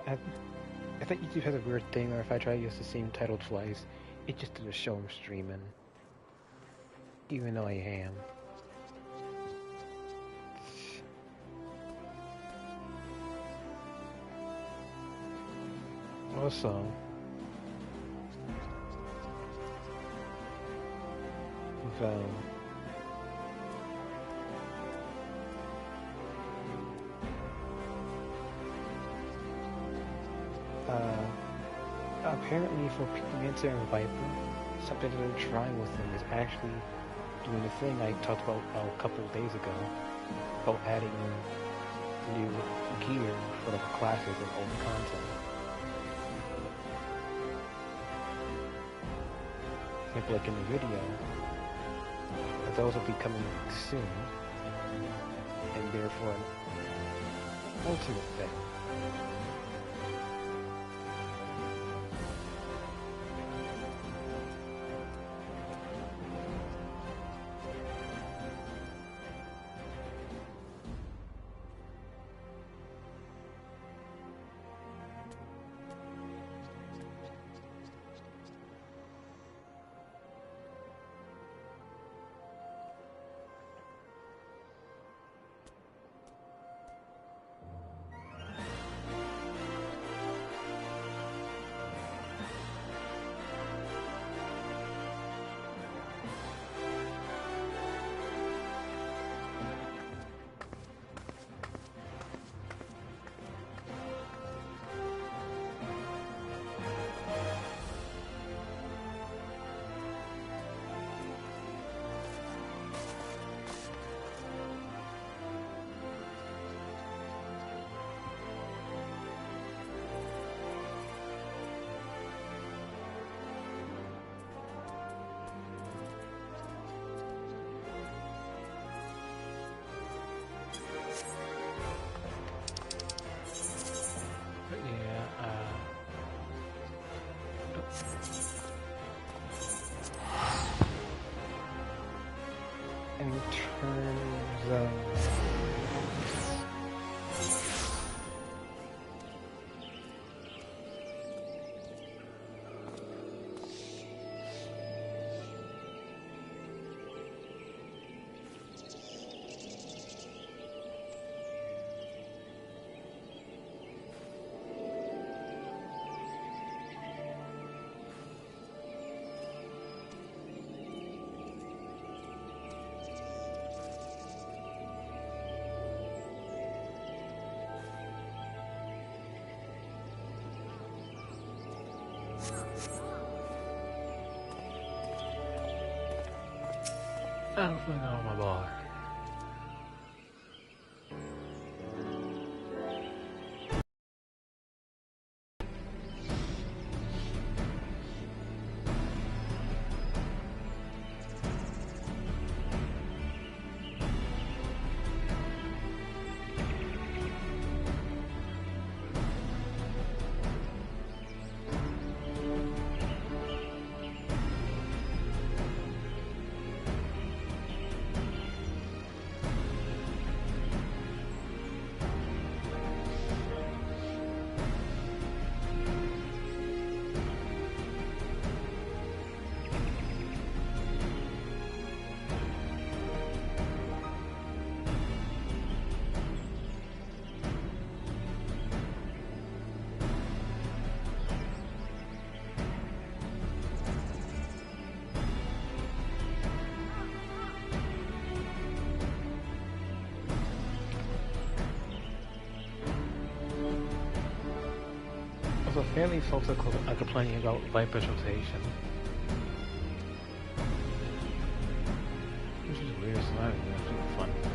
I, I think YouTube has a weird thing, or if I try to use the same title twice, it just doesn't show I'm streaming, even though I am. Also, apparently for Pigmentor and Viper, something that they're trying with them is actually doing the thing I talked about a couple of days ago, about adding new gear for the classes and old content. Like in the video, those will be coming soon, and therefore an ultimate thing. In terms of everything on my bar. So apparently folks are complaining about Viper's rotation. Which is weird, so I don't know if it's fun with it.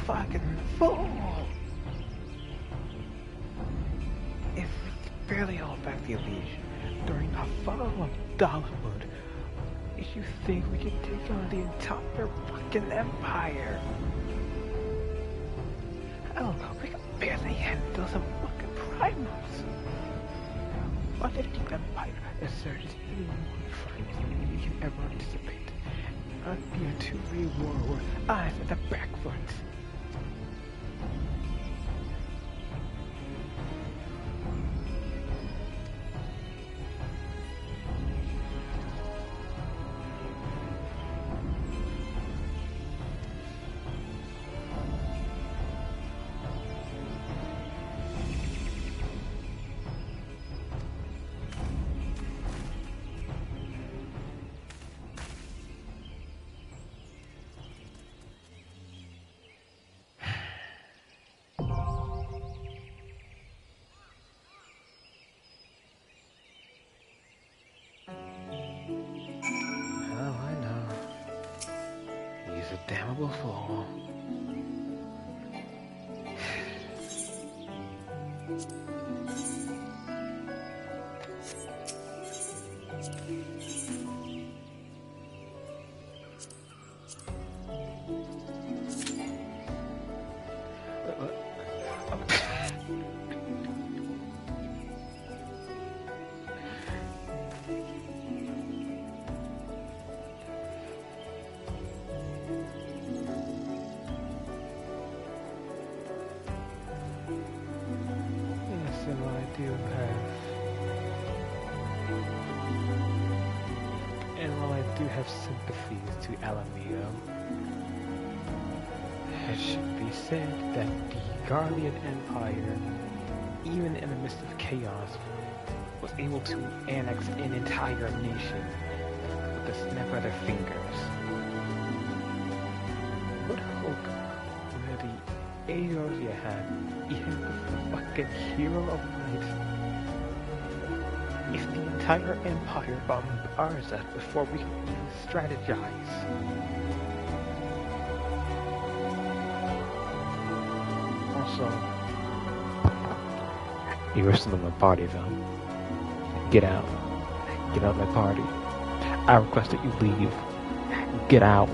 fucking fool! If we barely hold back the illusion during the fall of Dollywood, you think we can take on the entire fucking empire? Oh, we can barely handle some fucking primals. What if the empire asserts any more crimes than we can ever anticipate? I'd be a two-way war where eyes at the back foot. A damnable fool. Have sympathies to Alameda, it should be said that the Guardian Empire, even in the midst of chaos, was able to annex an entire nation with a snap of their fingers. What hope were the Aeolia had, even the fucking hero of light? If the entire empire bombars us before we can even strategize. Also, you're still in my party though. Get out. Get out of my party. I request that you leave. Get out.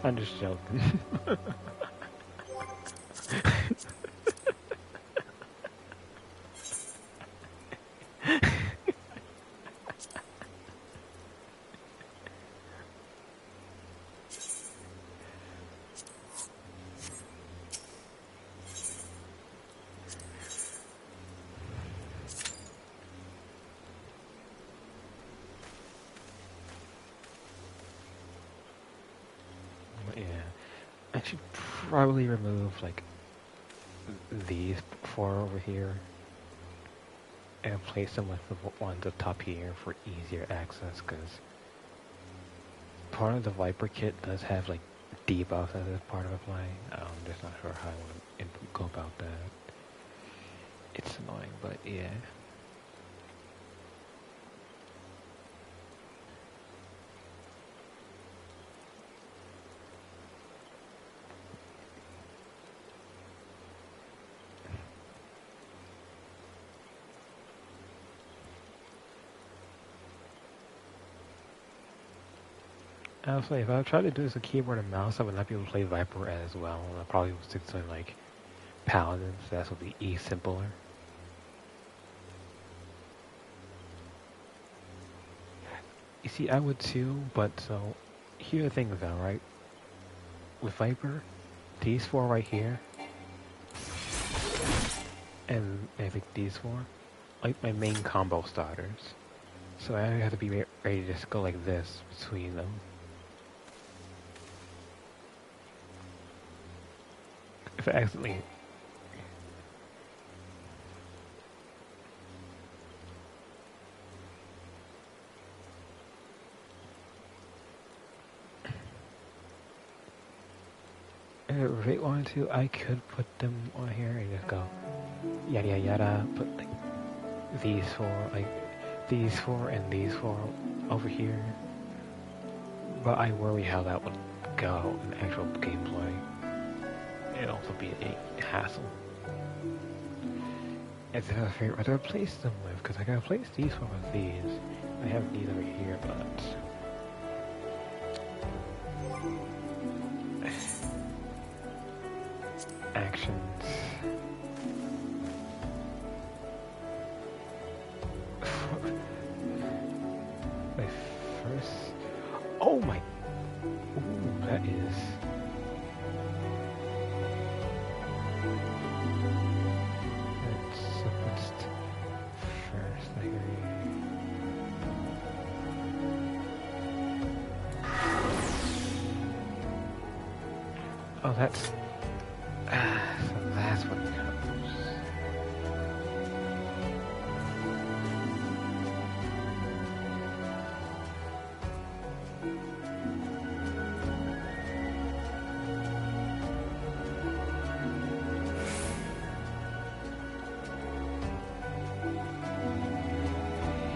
I'm just joking. I should probably remove like these four over here and place them with the ones up top here for easier access, because part of the Viper kit does have like debuffs as a part of a play. I'm just not sure how I want to go about that. It's annoying, but yeah. I was like, if I tried to do this with keyboard and mouse, I would not be able to play Viper as well. I probably would stick to like Paladins, so that would be simpler. You see, I would too, but so here's the thing though, right? With Viper, these four right here, and I think these four, like my main combo starters. So I have to be ready to just go like this between them. If I accidentally... If I really wanted to, I could put them on here and just go yada yada yada, put like these four and these four over here. but I worry how that would go in actual gameplay. It'd also be a hassle. Is there a favorite to replace them with? Because I can replace these one with these. I have these over here, but... actions... my first... oh my... ooh, that is... oh, that's... so that's what comes.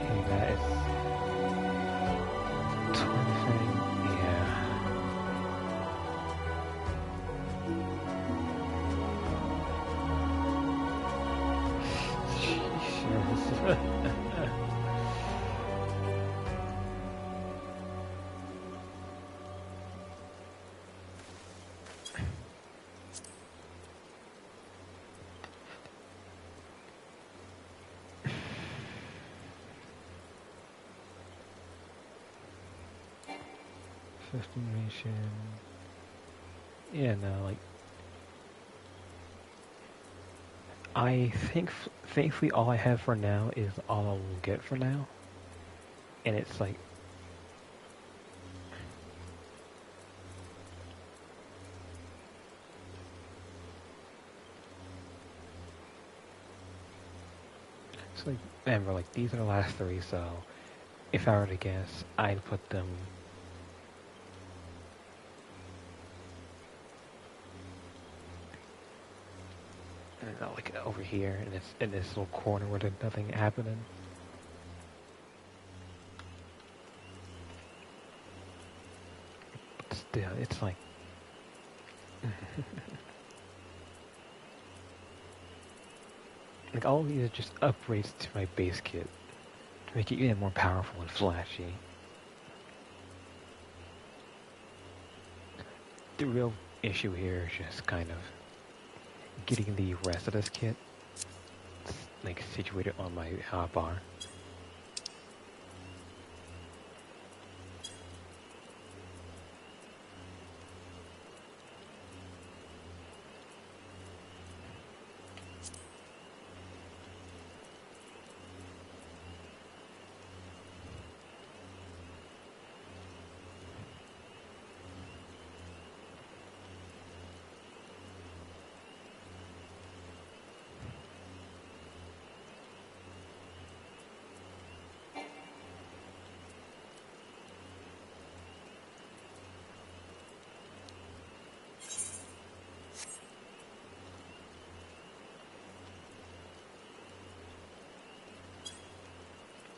Hey, that is... twin thing, yeah. Estimation. Yeah, no, like... I think, thankfully, all I have for now is all I will get for now. And it's like... it's like, remember, like, these are the last three, so... if I were to guess, I'd put them... like over here in this little corner where there's nothing happening. But still, it's like... like all of these are just upgrades to my base kit to make it even more powerful and flashy. The real issue here is just kind of getting the rest of this kit like situated on my hotbar.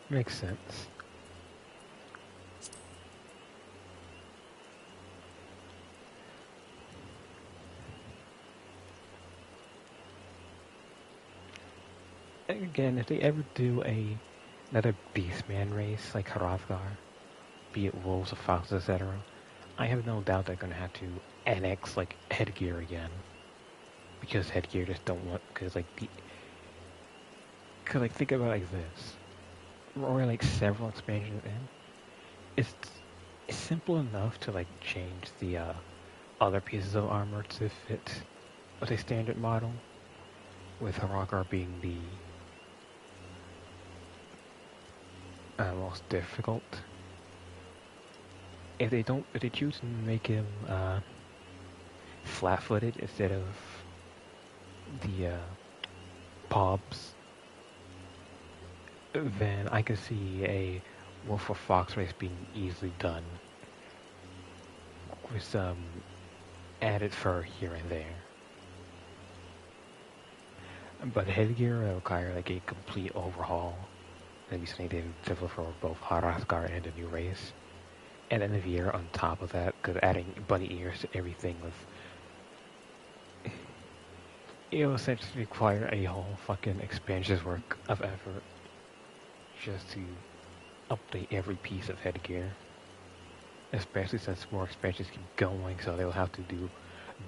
Makes sense. And again, if they ever do another Beastman race like Hrothgar, be it wolves or foxes, etc., I have no doubt they're gonna have to annex like headgear again, because headgear just don't want because like think about it like this. Or like several expansions in, it's simple enough to like change the other pieces of armor to fit with a standard model, with Hrothgar being the most difficult. If they choose to make him flat-footed instead of the pobs, then I could see a wolf or fox race being easily done with some added fur here and there. But headgear will require like a complete overhaul. Maybe something they develop for both Hrothgar and a new race. and then the ear on top of that, because adding bunny ears to everything was, it will essentially require a whole fucking expansion's work of effort just to update every piece of headgear. Especially since more expansions keep going, so they'll have to do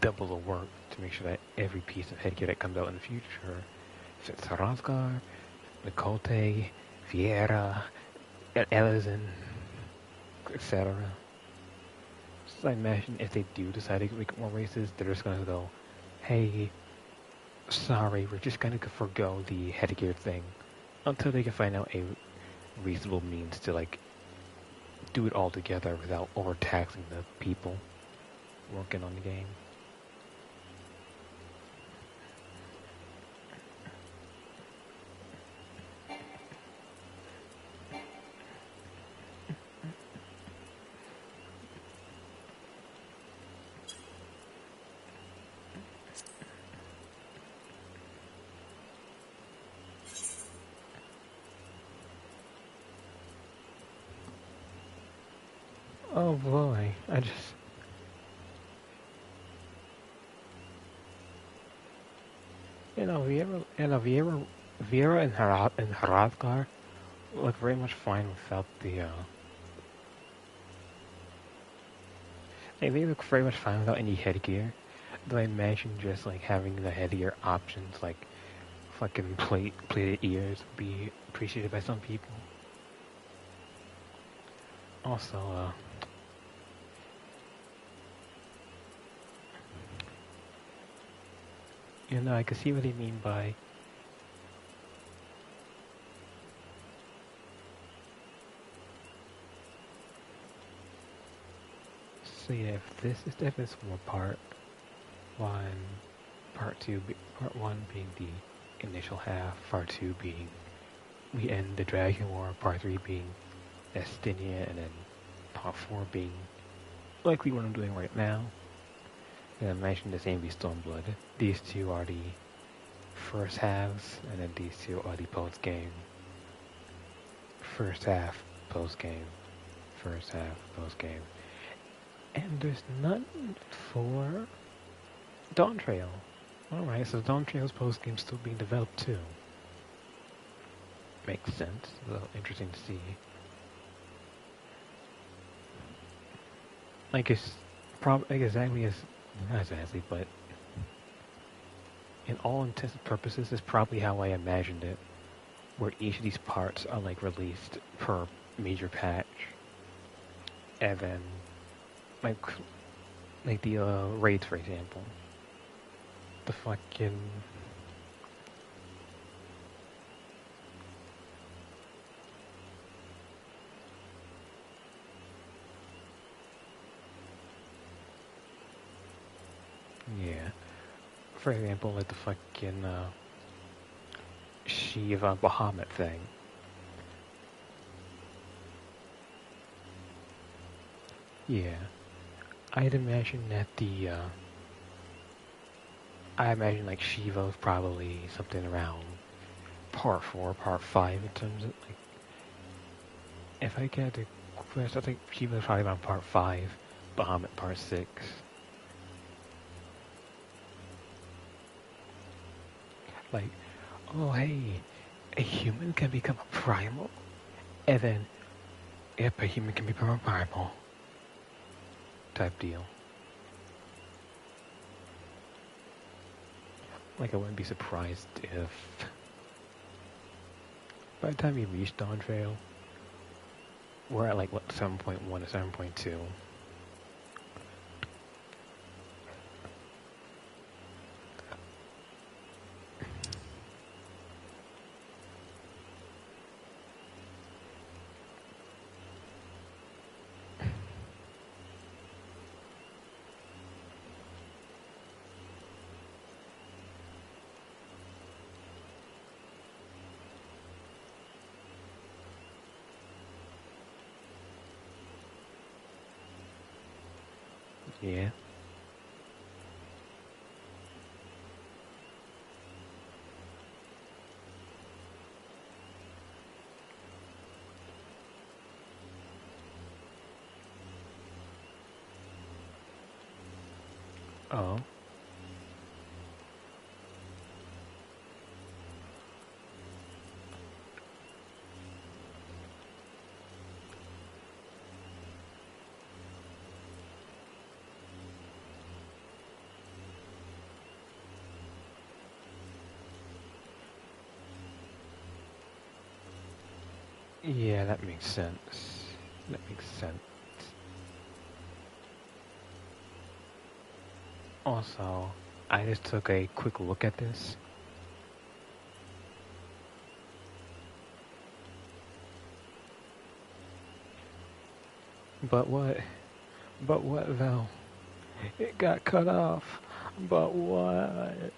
double the work to make sure that every piece of headgear that comes out in the future fits Hrothgar, Mikote, Viera, Elizin, etc. So I imagine if they do decide to make more races, they're just gonna go, hey, sorry, we're just gonna forgo the headgear thing until they can find out a reasonable means to like do it all together without overtaxing the people working on the game. Oh boy, I just... Viera and Hrothgar look very much fine without the, they look very much fine without any headgear. Though I imagine just, like, having the headgear options, like, fucking plated ears would be appreciated by some people. Also, I can see what they mean by... So yeah, if this is definitely more part one, part one being the initial half, part two being we end the Dragon War, part three being Destinia, and then part four being likely what I'm doing right now. And I mentioned the same be Stormblood. These two are the first halves, and then these two are the post game. First half, post game. First half, post game. And there's none for Dawn Trail. Alright, so Dawn Trail's post game still being developed too. Makes sense. A little interesting to see. Like it's probably exactly as not exactly, but in all intents and purposes, is probably how I imagined it. Where each of these parts are like released per major patch, and then like the raids, for example. The fucking yeah. For example, like the fucking Shiva Bahamut thing. Yeah. I'd imagine that I imagine like Shiva's probably something around part 4, part 5 in terms of like, if I get the quest, I think Shiva's probably around part 5, Bahamut part 6. Like, oh hey, a human can become a primal? And then, yep, a human can become a primal. Type deal. Like, I wouldn't be surprised if by the time you reach Dawn Trail, we're at like, what, 7.1 or 7.2. Yeah. Oh. Yeah, that makes sense. That makes sense. Also, I just took a quick look at this. But what? But what though? It got cut off. But what?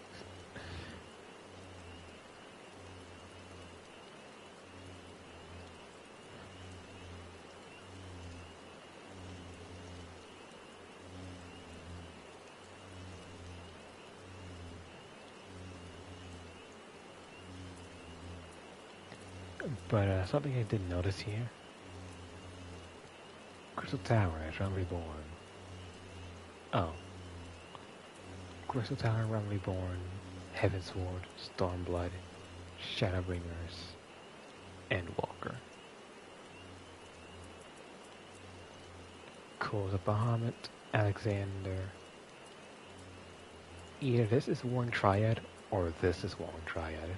But something I did notice here. Crystal Tower is Reborn. Oh. Crystal Tower, Realm Reborn, Heavensward, Stormblood, Shadowbringers, Endwalker. Cool, the Bahamut, Alexander. Either this is Worn Triad, or this is Worn Triad.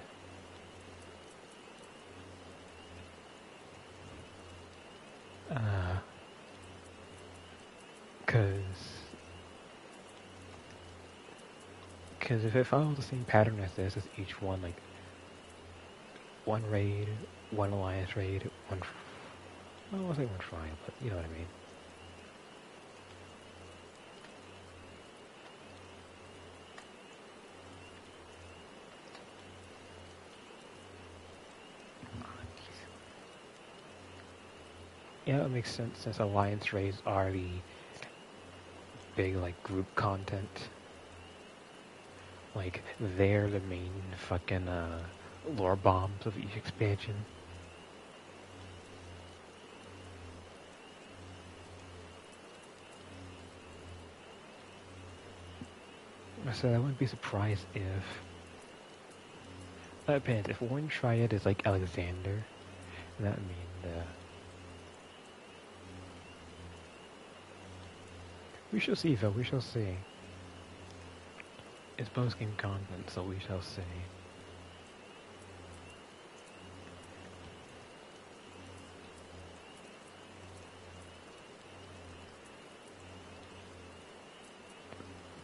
Because if it follows the same pattern as this, it's each one, like, one raid, one alliance raid, one, well, I won't say one trial, but you know what I mean. Yeah, it makes sense since alliance raids are the big, like, group content. Like, they're the main fucking, lore bombs of each expansion. So I wouldn't be surprised if... That depends. If one triad is like Alexander, that would mean we shall see, though. We shall see. It's post-game content, so we shall see.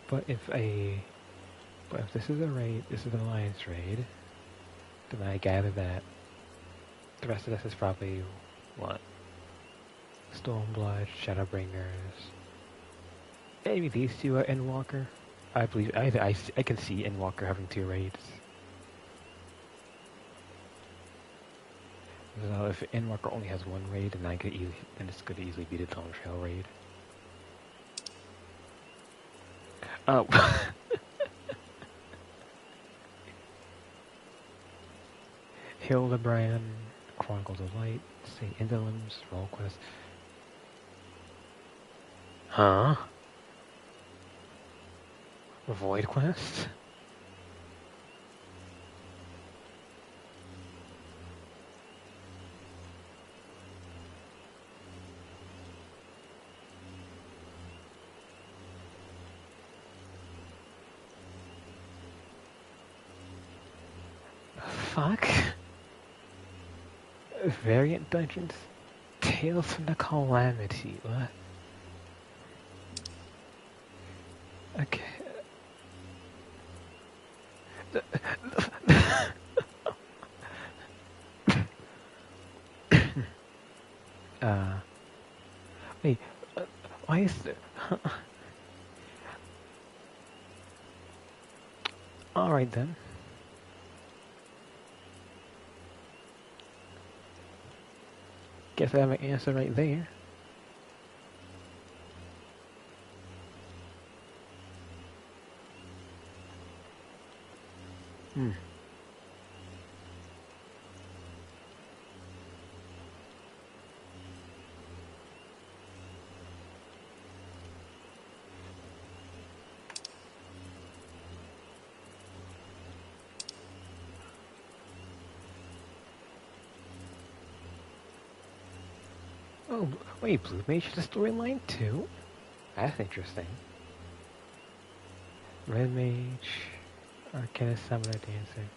But if this is a raid, this is an alliance raid, then I gather that the rest of this is probably what? Stormblood, Shadowbringers. Maybe these two are Endwalker. I believe I can see Endwalker having 2 raids. So if Endwalker only has 1 raid, then it's could easily be the Dawn Trail raid. Oh. Hildebrand, Chronicles of Light, St. Indolence, Roll Quest. Huh? Void Quest? Fuck? Variant Dungeons? Tales from the Calamity, what? Okay. Wait, why is there... Alright then. Guess I have an answer right there. Oh, wait, Blue Mage has a storyline too? That's interesting. Red Mage, Arcanist Summoner Dancer.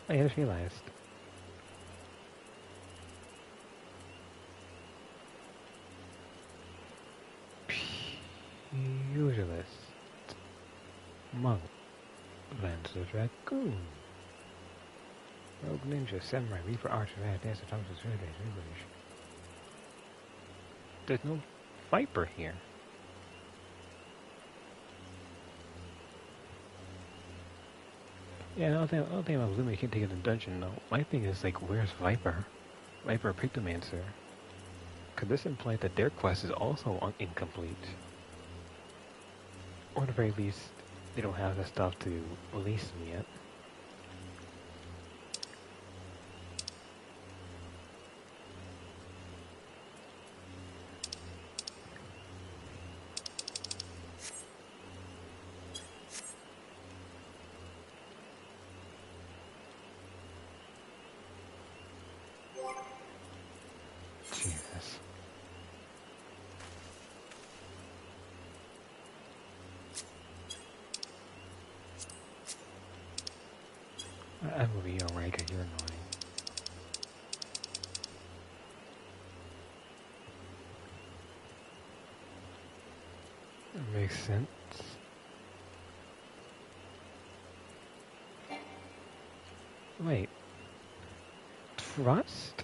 I just realized. Pugilist. Monk. Lancer Dragoon. Rogue Ninja, Samurai, Reaper, Archer, Mad Dancer, Thomas, English. There's no Viper here. Yeah, I don't think about Blue can take it in the dungeon though. My thing is like, where's Viper? Viper Pictomancer. Could this imply that their quest is also incomplete? Or at the very least, they don't have the stuff to release them yet. Jesus. I will be alright because you're annoying. That makes sense. Wait. Trust?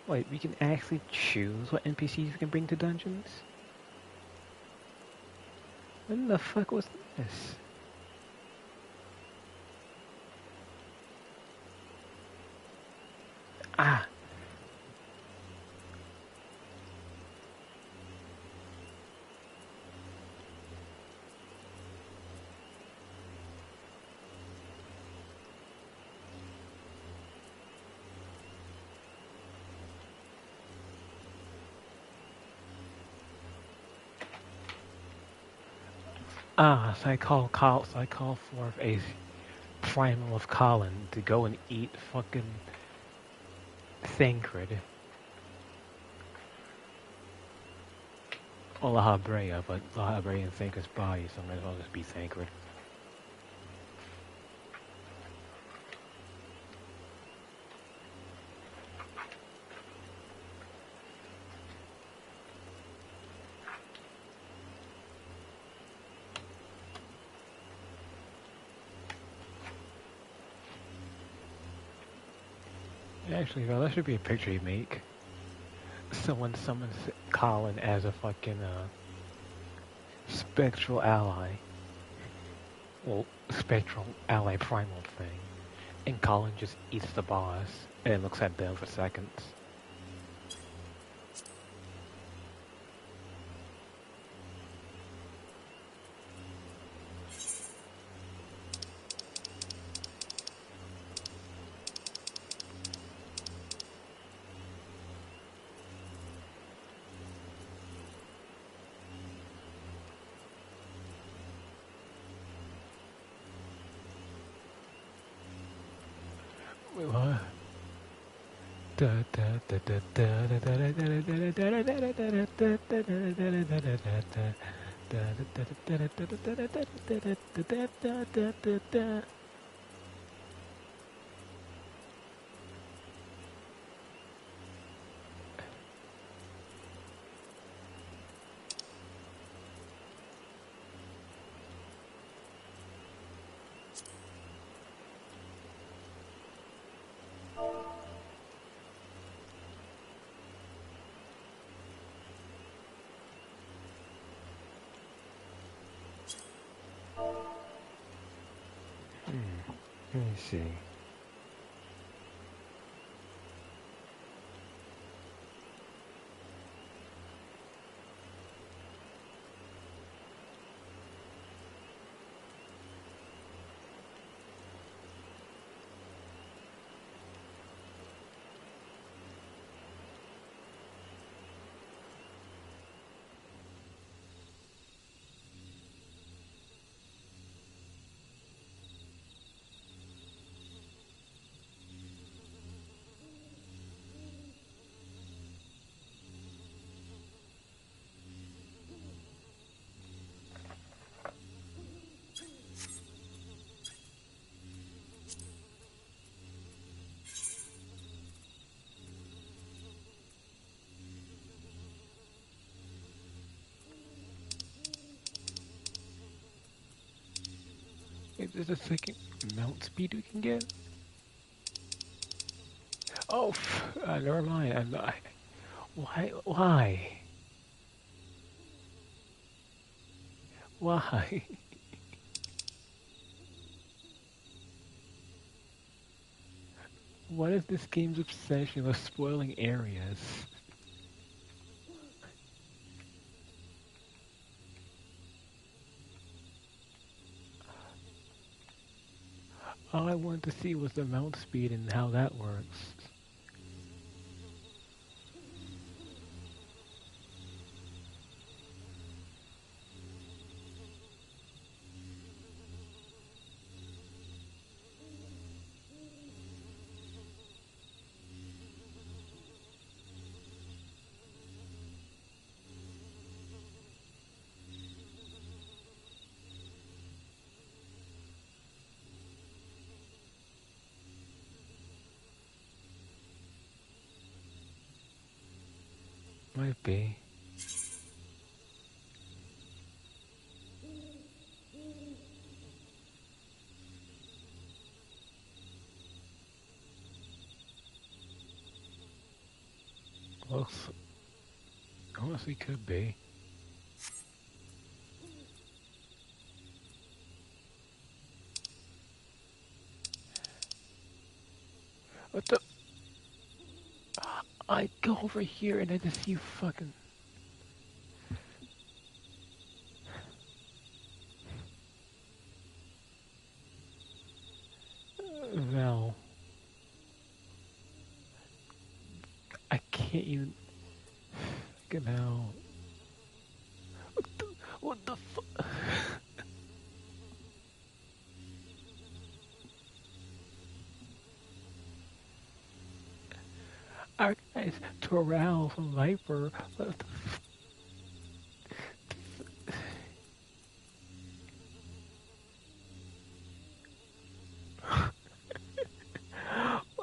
Wait, we can actually choose what NPCs we can bring to dungeons? When the fuck was this? Ah! Ah, so I call forth a primal of Colin to go and eat fucking Thancred. Or La Habrea, but La Habrea and Thancred's body, so I might as well just be Thancred. Actually, well, that should be a picture you make. Someone summons Colin as a fucking, spectral ally. Well, spectral ally primal thing. And Colin just eats the boss, and looks at them for seconds. Wait, what? Let me see. Is this a second mount speed we can get? Oh, never mind. I'm not. Why? Why? Why? What is this game's obsession with spoiling areas? All I wanted to see was the mount speed and how that works. Might be. Looks honestly could be. What the? I go over here and I just see you fucking. Val. I can't even. Get out. What the fuck? Our guy's Terrell from Viper. What the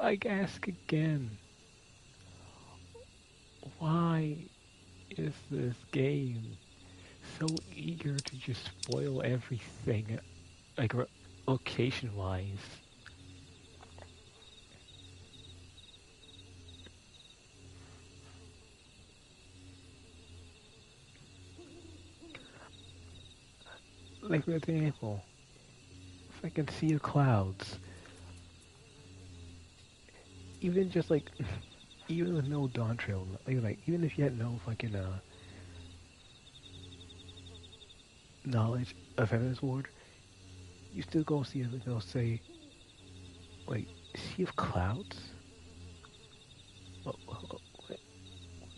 Like, ask again. Why is this game so eager to just spoil everything, like location-wise? Like, for example, if I can see the clouds, even just like, even with no dawn trail, like even if you had no fucking knowledge of Heaven's Ward, you still go see it. They'll say, like, sea of clouds. What,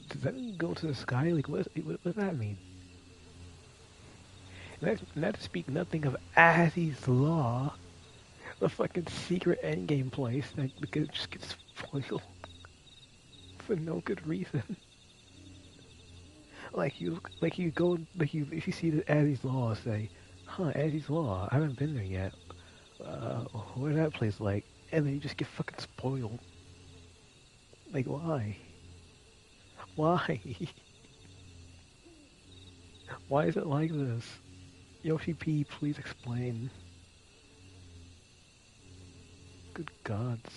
does that mean go to the sky? Like, what does that mean? And not to speak nothing of Azzy's Law, the fucking secret endgame place that just gets spoiled for no good reason. If you see the Azzy's Law, say, huh, Azzy's Law, I haven't been there yet. What's that place like? And then you just get fucking spoiled. Like, why? Why? Why is it like this? Yoshi P, please explain. Good gods.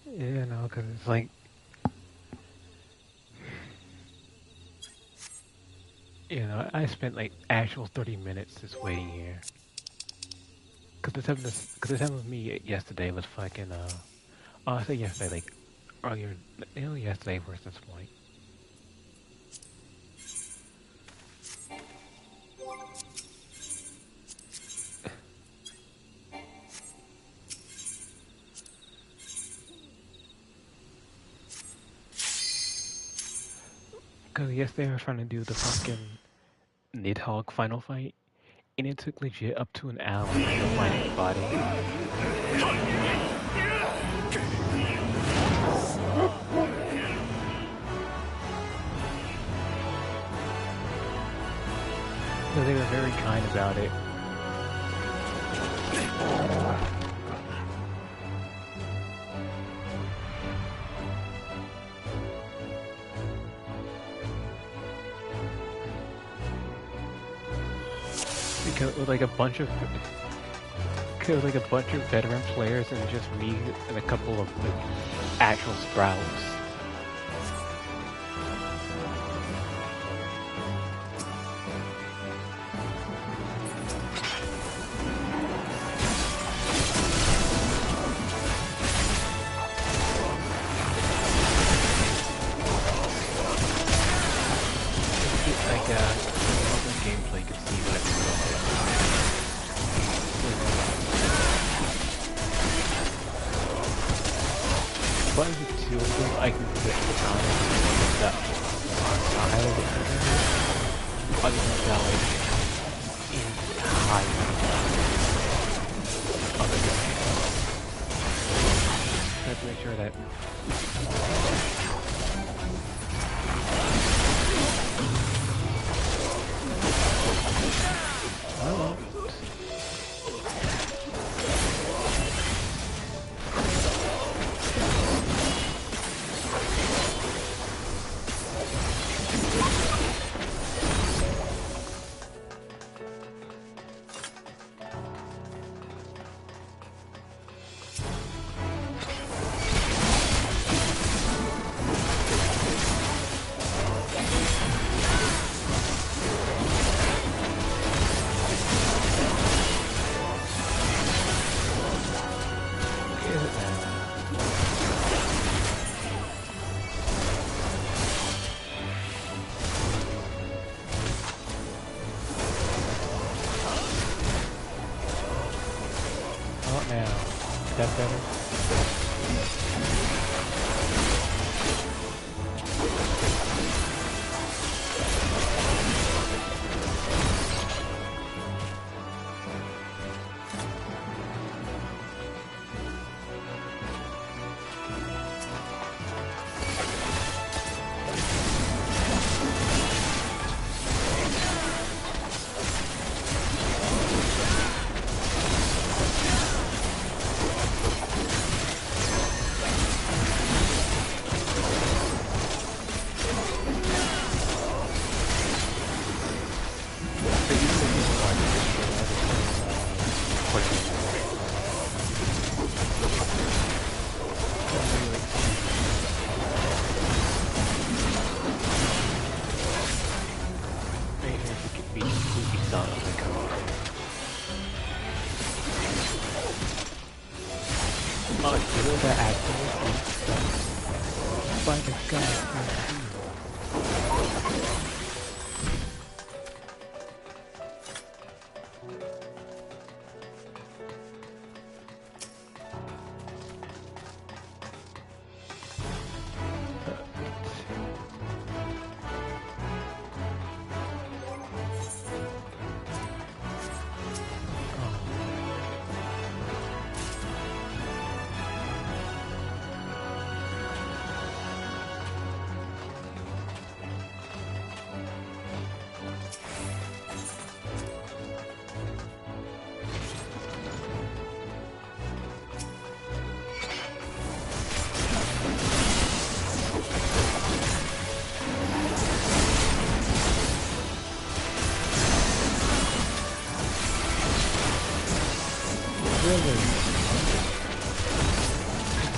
Yeah, no, because it's like, I spent like actual 30 minutes just waiting here. Because this happened with me yesterday with fucking, oh, I say yesterday, like, earlier, yesterday for this point. Cause yesterday I was trying to do the fucking Nidhogg final fight, and it took legit up to an hour to find his body. So they were very kind about it. Because it was like a bunch of veteran players and just me and a couple of like, actual sprouts. Gameplay could see what it's but if it's two of them, I can put the time that outside of it. Other than that, like, entire other game. I have to make sure that that better?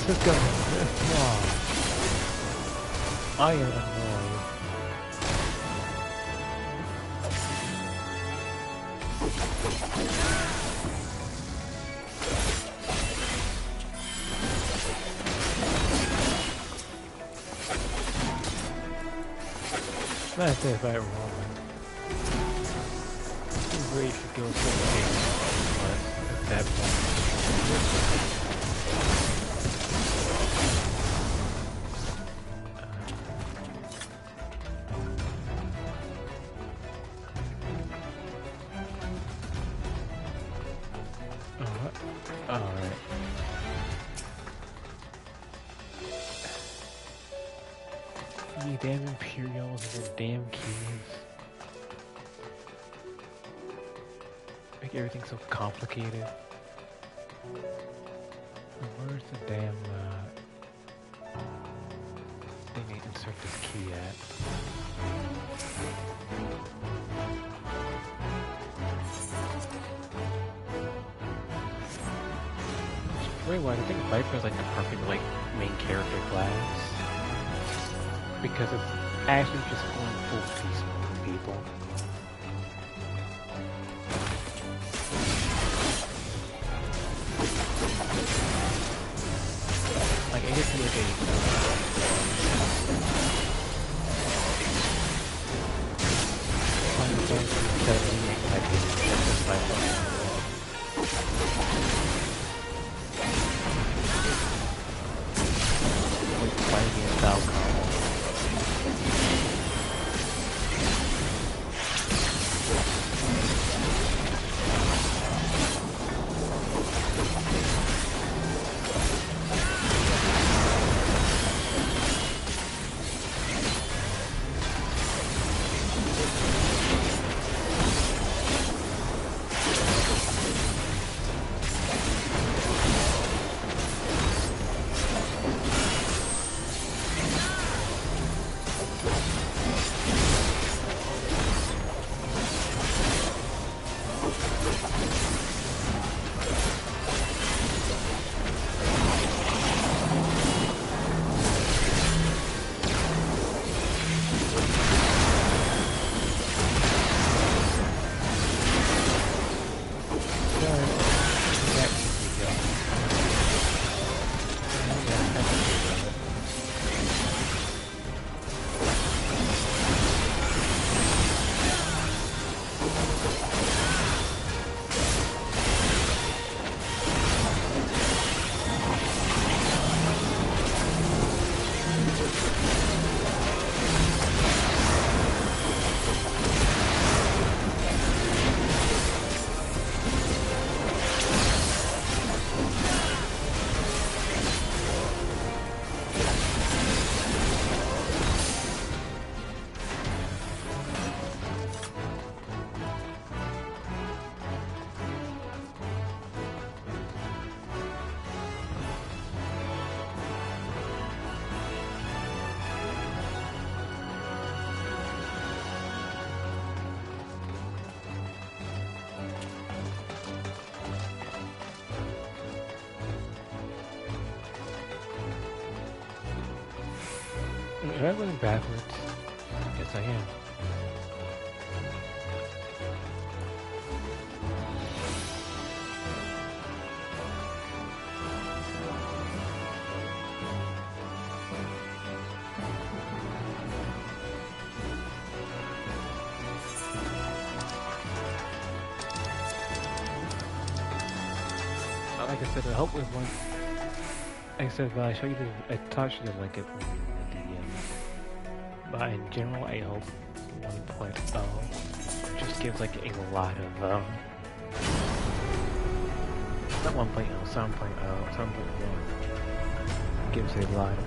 Let's go. Wow. I am annoyed. That's if I remember. I'm ready to go for the game at that point. You damn Imperials and their damn keys. Make everything so complicated. Where's the damn thing I insert this key at? Very well, I think Viper is like the perfect like main character class because it's actually just going full peace with people. Like I guess like am I going backwards? Yes, I am. Like I said, I hope with one. Like I said, I show you the. I taught you to like it. But in general, I hope 1.0 just gives like a lot of not 1.0, 7.0, 7.1 gives a lot of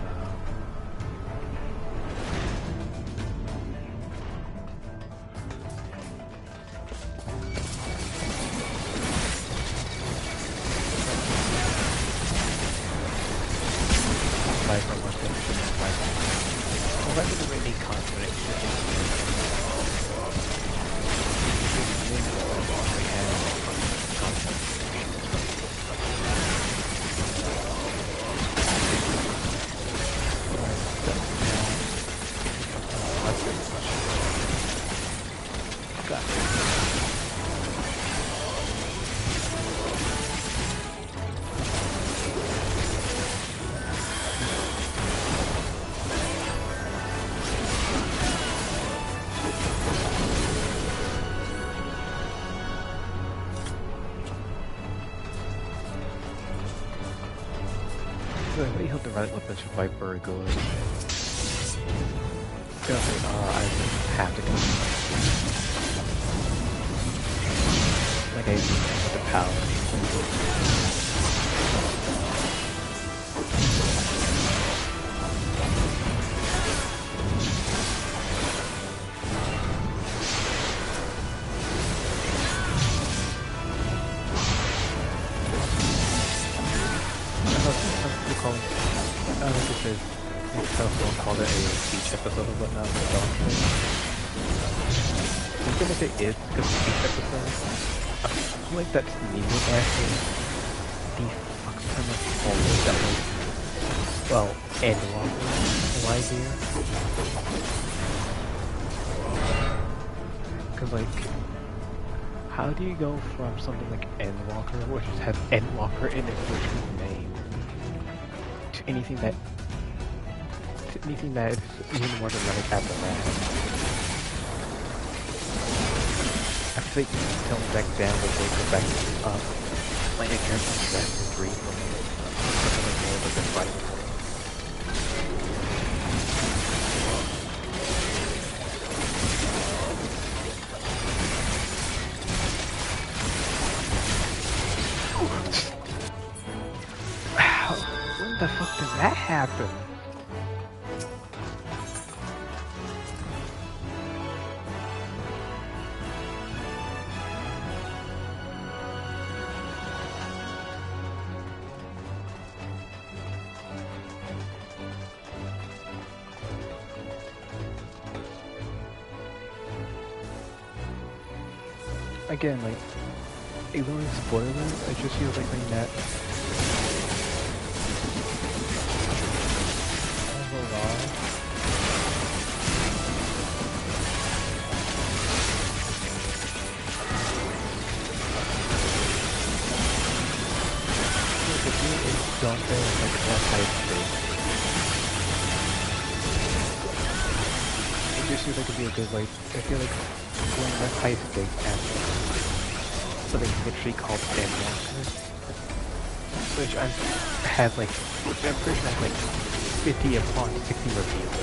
I really hope the right weapons for Viper are good. Because they are, I have to go. Like I use the power. episode of whatnot with dog shit. Even if it is because of each episode, I feel like that's needed actually. The fuck ton of moments that was, well, Endwalker live here. Because like, how do you go from something like Endwalker, which has Endwalker in its original name, to anything that is even more dramatic after that? I feel like coming back down would go back up. My ignorance is back to 3 for me. Something like more of a fighting point. When the fuck did that happen? Again, like, ignoring spoilers, I just feel like saying that overall, the game is done there like a high stakes. It just feels like it'd be a good, like, I feel like going less high stakes after something literally called Endwalker, which I'm pretty sure has like 50 upon 60 reviews,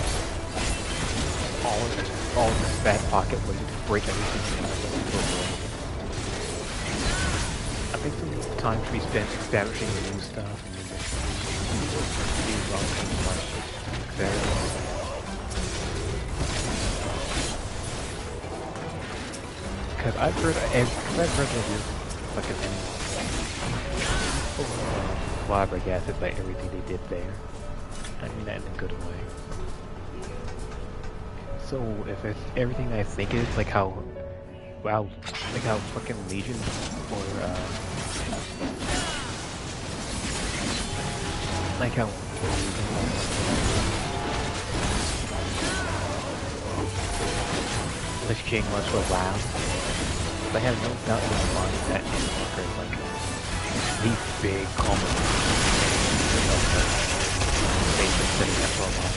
all in this back pocket where you just break everything and I think some time should be spent establishing the new stuff and then these long things like that. Because I've heard reviews fucking flabbergasted by everything they did there. I mean that in a good way. So if it's everything I think it is, like how fucking Legion or like how Lich King was for WoW. I have no doubt in my mind that Endwalker is like the big common they've been sitting there for a while.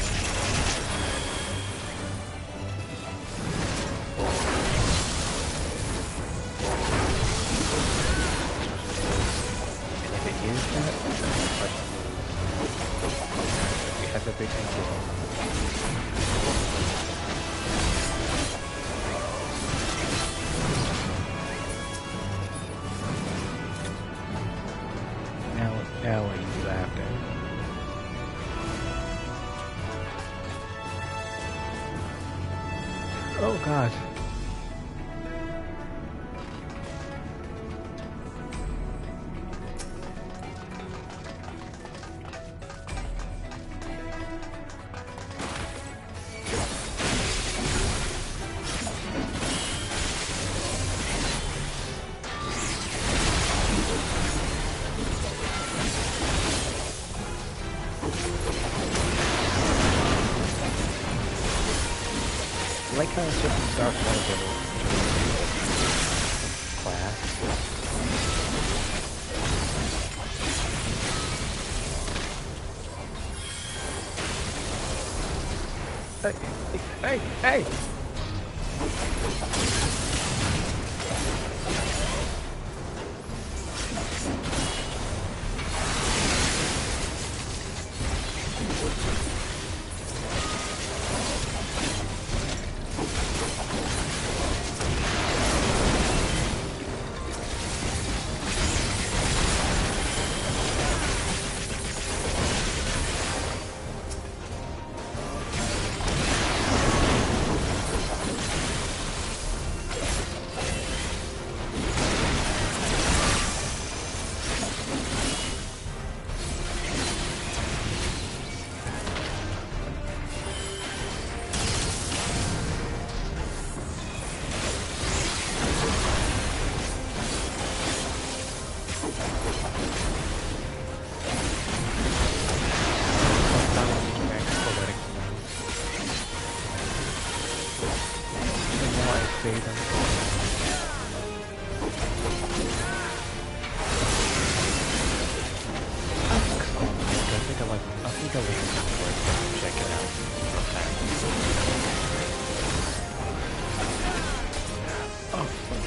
And if it is that, then the question is, we have a big thing. Now what do you do after? Oh god. I like how it's just a start one of class. Hey! save them. I think I like this work. Check it out sometime. Oh, fuck.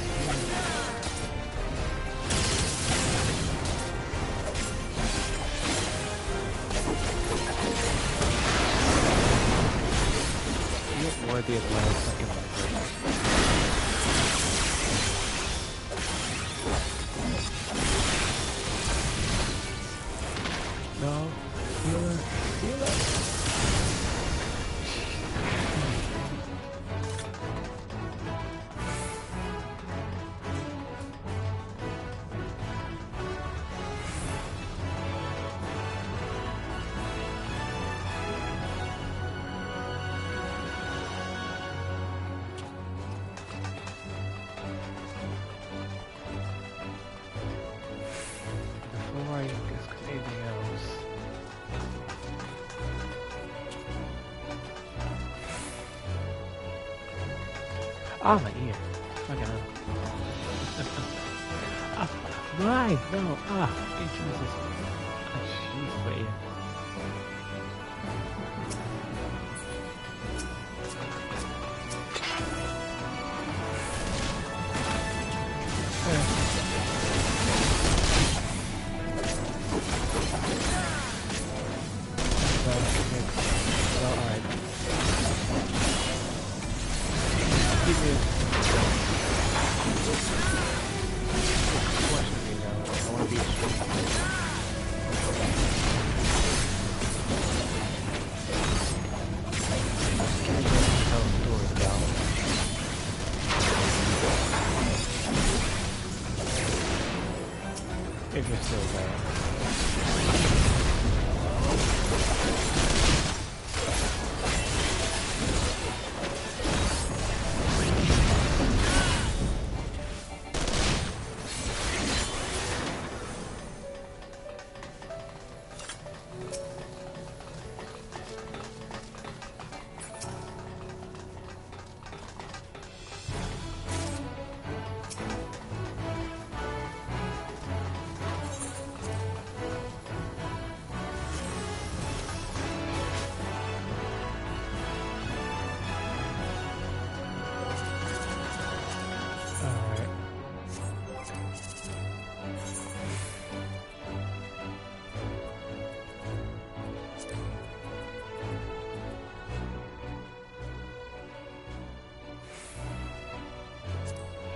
You're worthy of my second one. No, healer, healer. Before I discuss anything else. Ah, my ear. Fucking hell. Ah, why? No. Ah, Jesus. Ah, jeez, my ear. Alright. Give me a question me now. I want to be strong. Can you tell the story about if you're still there?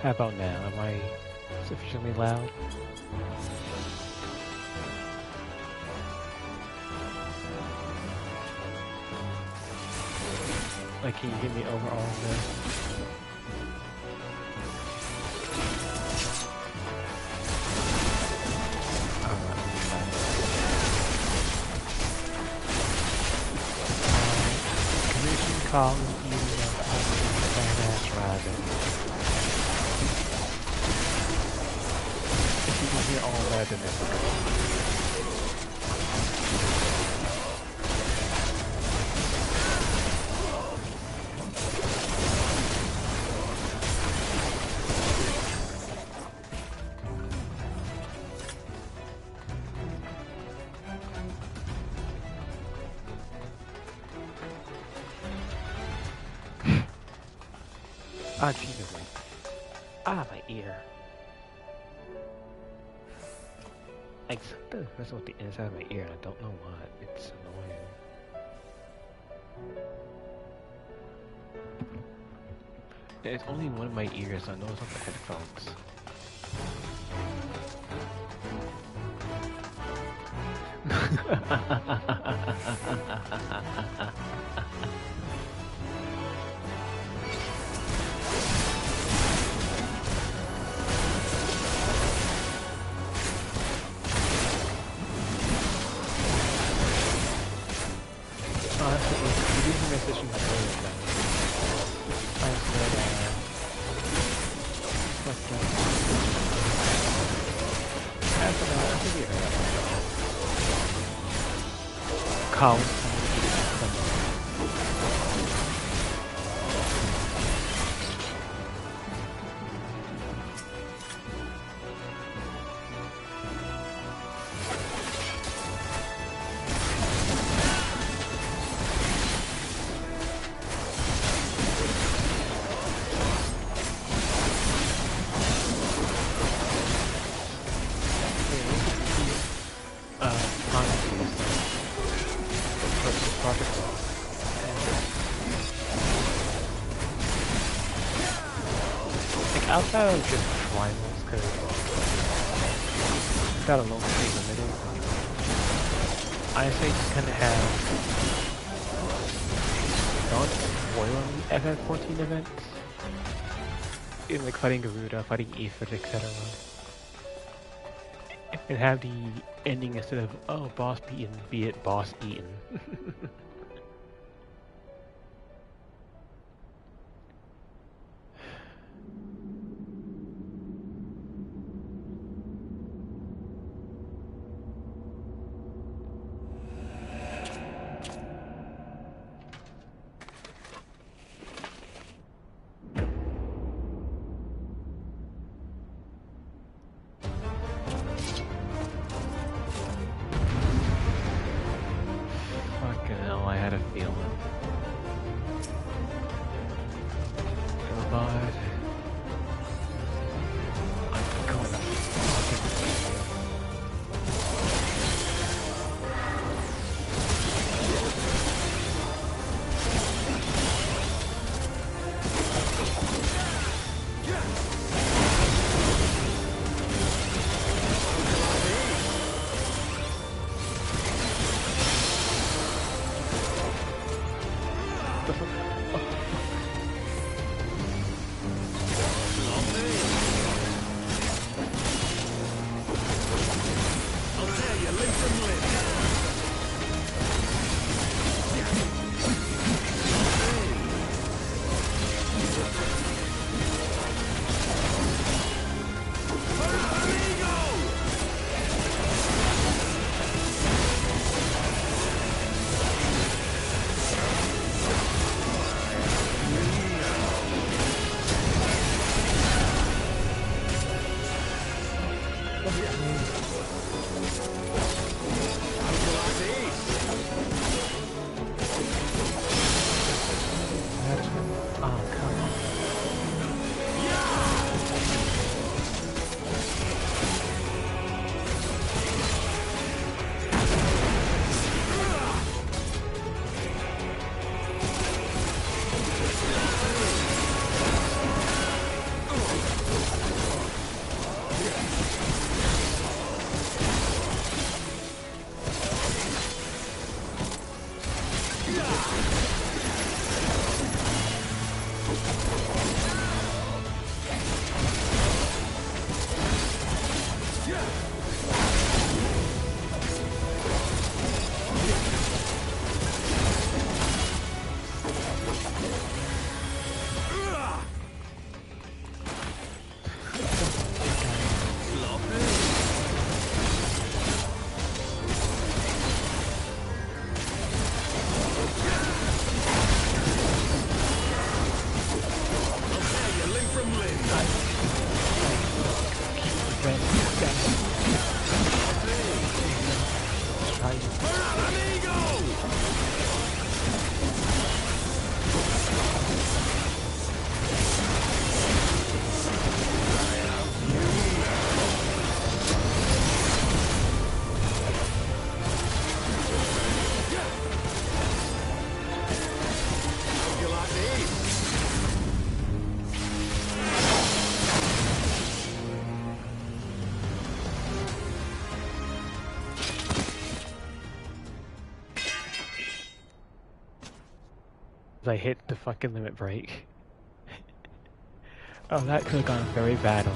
How about now? Am I sufficiently loud? Like, can you hear me over all of this? Commission call you badass rider. If you can hear all that, then it's good. Ah, Jesus, ah, my ear. Like something messing with the inside of my ear, and I don't know what. It's annoying. It's only one of my ears, so I know it's on the headphones. Call. outside of just rivals, because that alone is pretty limited. I say just kind of have non-spoilery FF14 events, in like fighting Garuda, fighting Aphid, etc. And have the ending instead of, oh, boss beaten, be it boss eaten. Fucking hell, I had a feeling. But I'm gonna fucking I hit the fucking limit break. Oh, that could have gone very badly.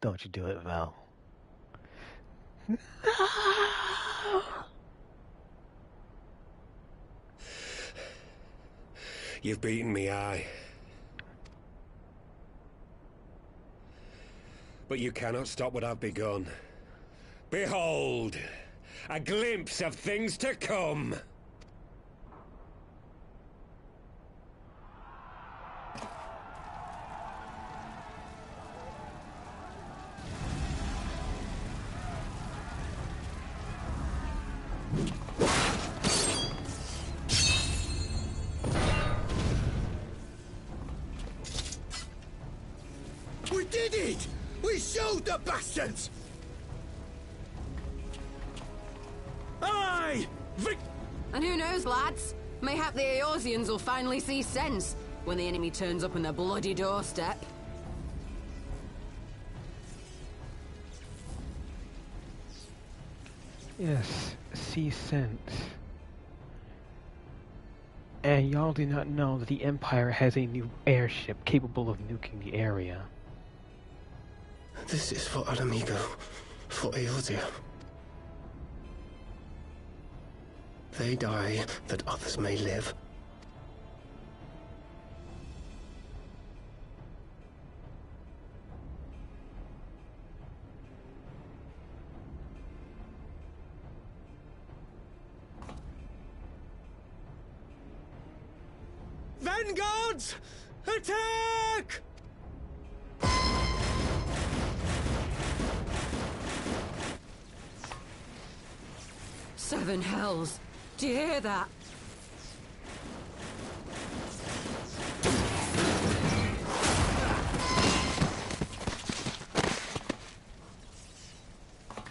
Don't you do it, Val. No! You've beaten me, aye. But you cannot stop what I've begun. Behold, a glimpse of things to come. did it! We showed the bastards! Aye! And who knows, lads? Mayhap the Eorzeans will finally see sense when the enemy turns up on their bloody doorstep. Yes, see sense. And y'all do not know that the Empire has a new airship capable of nuking the area. This is for Amigo, for Eorzea. They die that others may live. Vanguards! Attack! Seven hells. Do you hear that?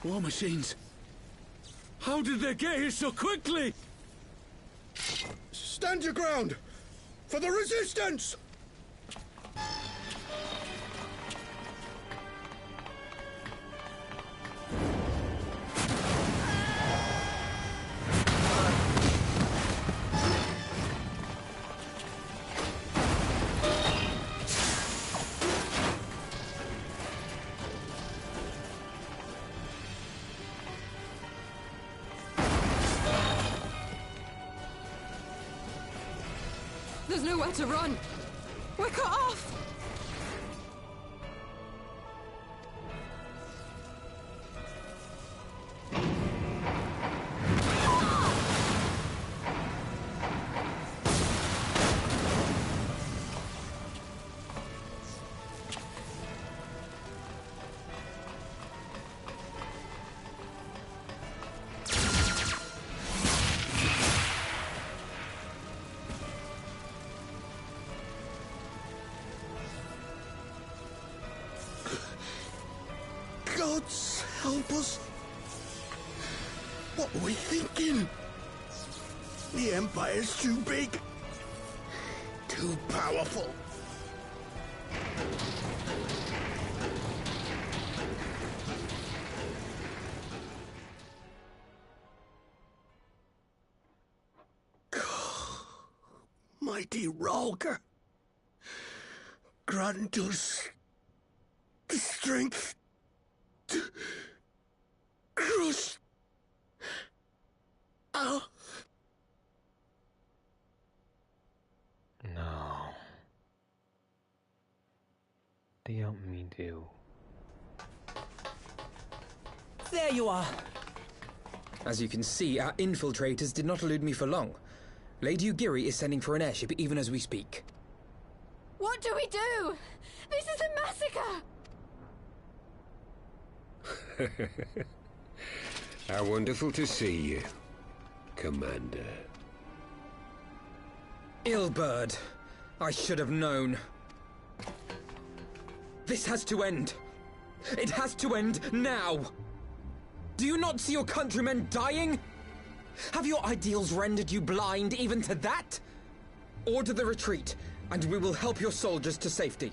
War machines. How did they get here so quickly? Stand your ground! For the resistance! There's nowhere to run. We're cut off. Gods help us. What were we thinking? The Empire's too big. Too powerful. Mighty Rhalgr, grant us the strength to crush our... No. They don't mean to. There you are! As you can see, our infiltrators did not elude me for long. Lady Ugiri is sending for an airship even as we speak. What do we do? This is a massacre! How wonderful to see you, Commander. Ilbird, I should have known. This has to end. It has to end now. Do you not see your countrymen dying? Have your ideals rendered you blind even to that? Order the retreat, and we will help your soldiers to safety.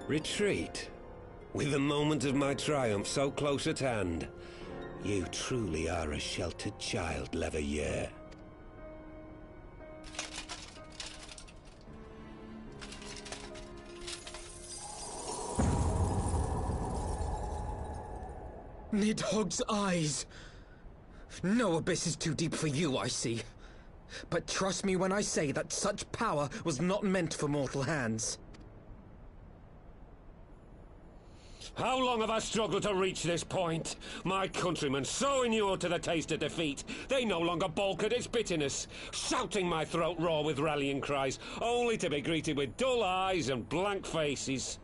Retreat? With the moment of my triumph so close at hand? You truly are a sheltered child, Leveilleur. Nidhogg's eyes. No abyss is too deep for you, I see. But trust me when I say that such power was not meant for mortal hands. How long have I struggled to reach this point? My countrymen, so inured to the taste of defeat, they no longer balk at its bitterness, shouting my throat raw with rallying cries, only to be greeted with dull eyes and blank faces.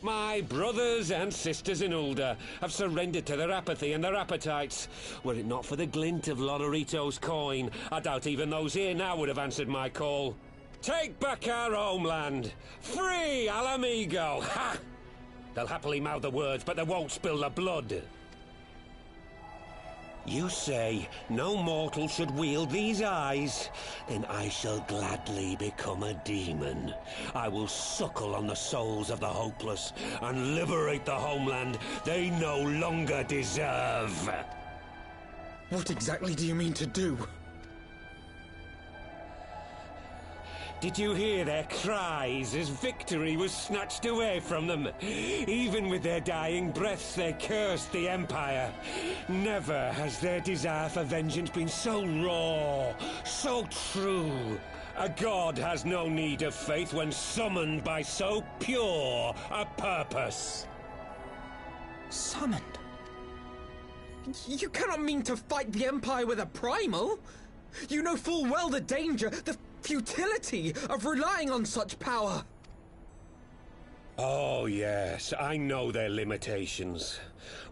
My brothers and sisters in Ulda have surrendered to their apathy and their appetites. Were it not for the glint of Lodorito's coin, I doubt even those here now would have answered my call. Take back our homeland! Free Al Amigo! Ha! They'll happily mouth the words, but they won't spill the blood. You say no mortal should wield these eyes? Then I shall gladly become a demon. I will suckle on the souls of the hopeless and liberate the homeland they no longer deserve. What exactly do you mean to do? Did you hear their cries as victory was snatched away from them? Even with their dying breaths, they cursed the Empire. Never has their desire for vengeance been so raw, so true. A god has no need of faith when summoned by so pure a purpose. Summoned? You cannot mean to fight the Empire with a primal! You know full well the danger, the futility of relying on such power. Oh yes, I know their limitations.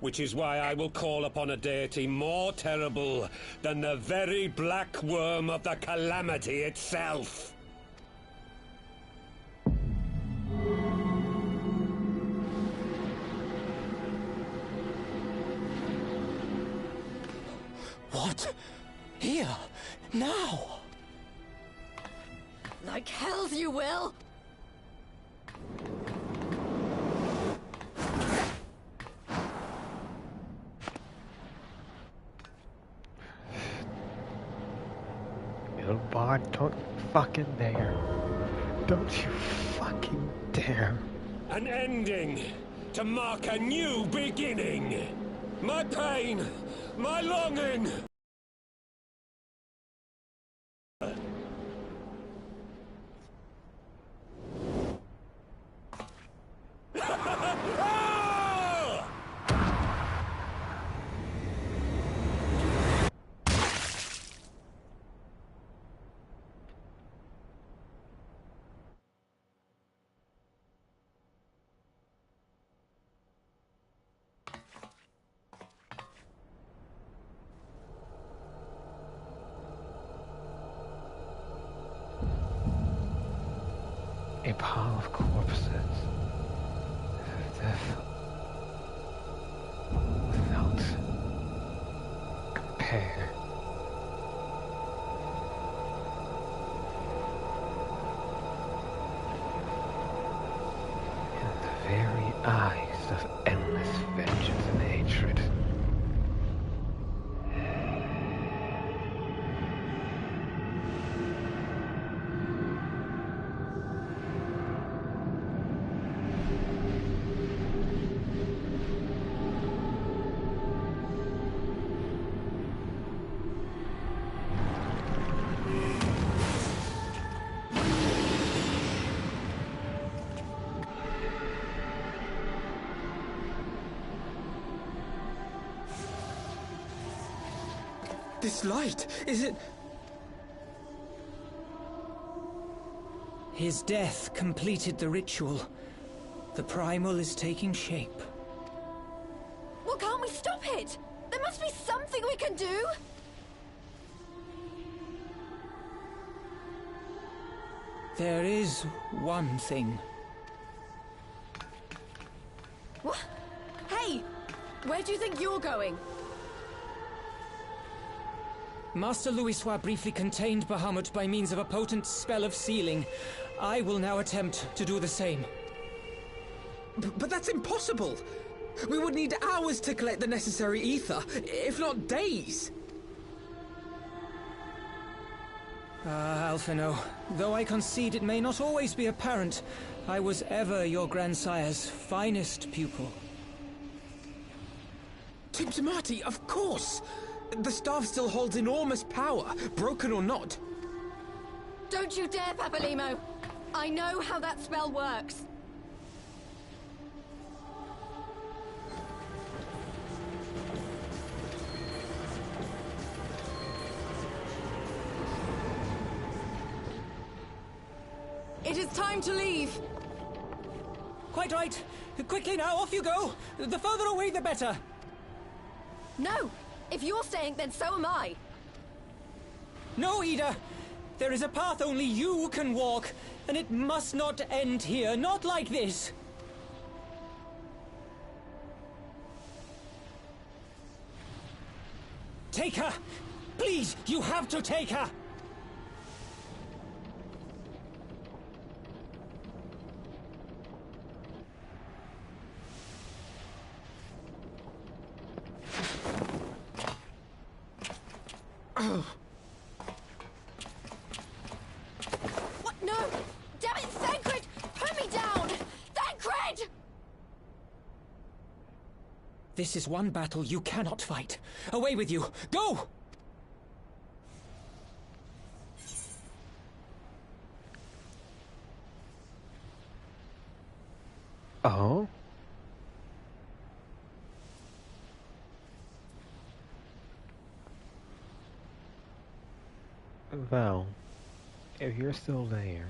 Which is why I will call upon a deity more terrible than the very black worm of the calamity itself. What? Here? Now? Like hells you will! Little bard, don't fucking dare. Don't you fucking dare. An ending to mark a new beginning. My pain, my longing. A pile of corpses. Death without compare. In the very eyes of endless vengeance and hatred. This light, is it... His death completed the ritual. The primal is taking shape. Well, can't we stop it? There must be something we can do! There is one thing. What? Hey! Where do you think you're going? Master Louisoix briefly contained Bahamut by means of a potent spell of sealing. I will now attempt to do the same. But that's impossible! We would need hours to collect the necessary ether, if not days! Alphino, though I concede it may not always be apparent, I was ever your grandsire's finest pupil. Tipsmati, of course! The staff still holds enormous power, broken or not. Don't you dare, Papalimo! I know how that spell works. It is time to leave! Quite right. Quickly now, off you go! The further away, the better! No! If you're staying, then so am I! No, Ida! There is a path only you can walk, and it must not end here, not like this. Take her! Please, you have to take her! What? No! Damn it, Thancred! Put me down! Thancred! This is one battle you cannot fight. Away with you! Go! Oh? Well, if you're still there,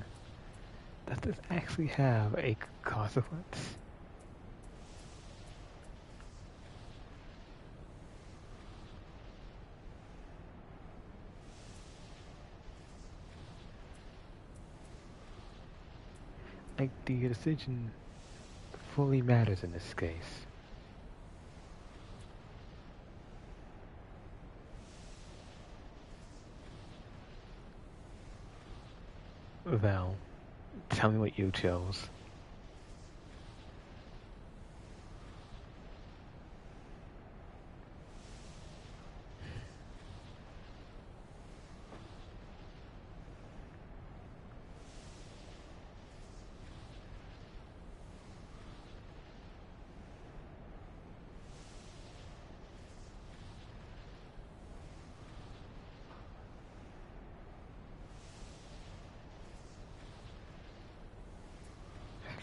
does this actually have a consequence? Like, the decision fully matters in this case. Well, tell me what you chose.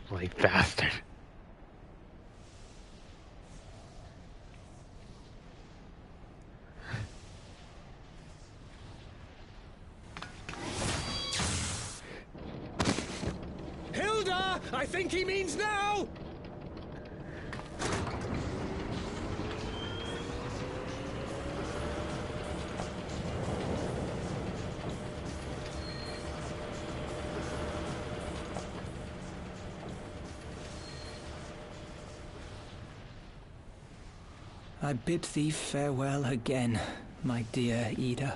Bloody bastard. Hilda! I think he means now! I bid thee farewell again, my dear Ida.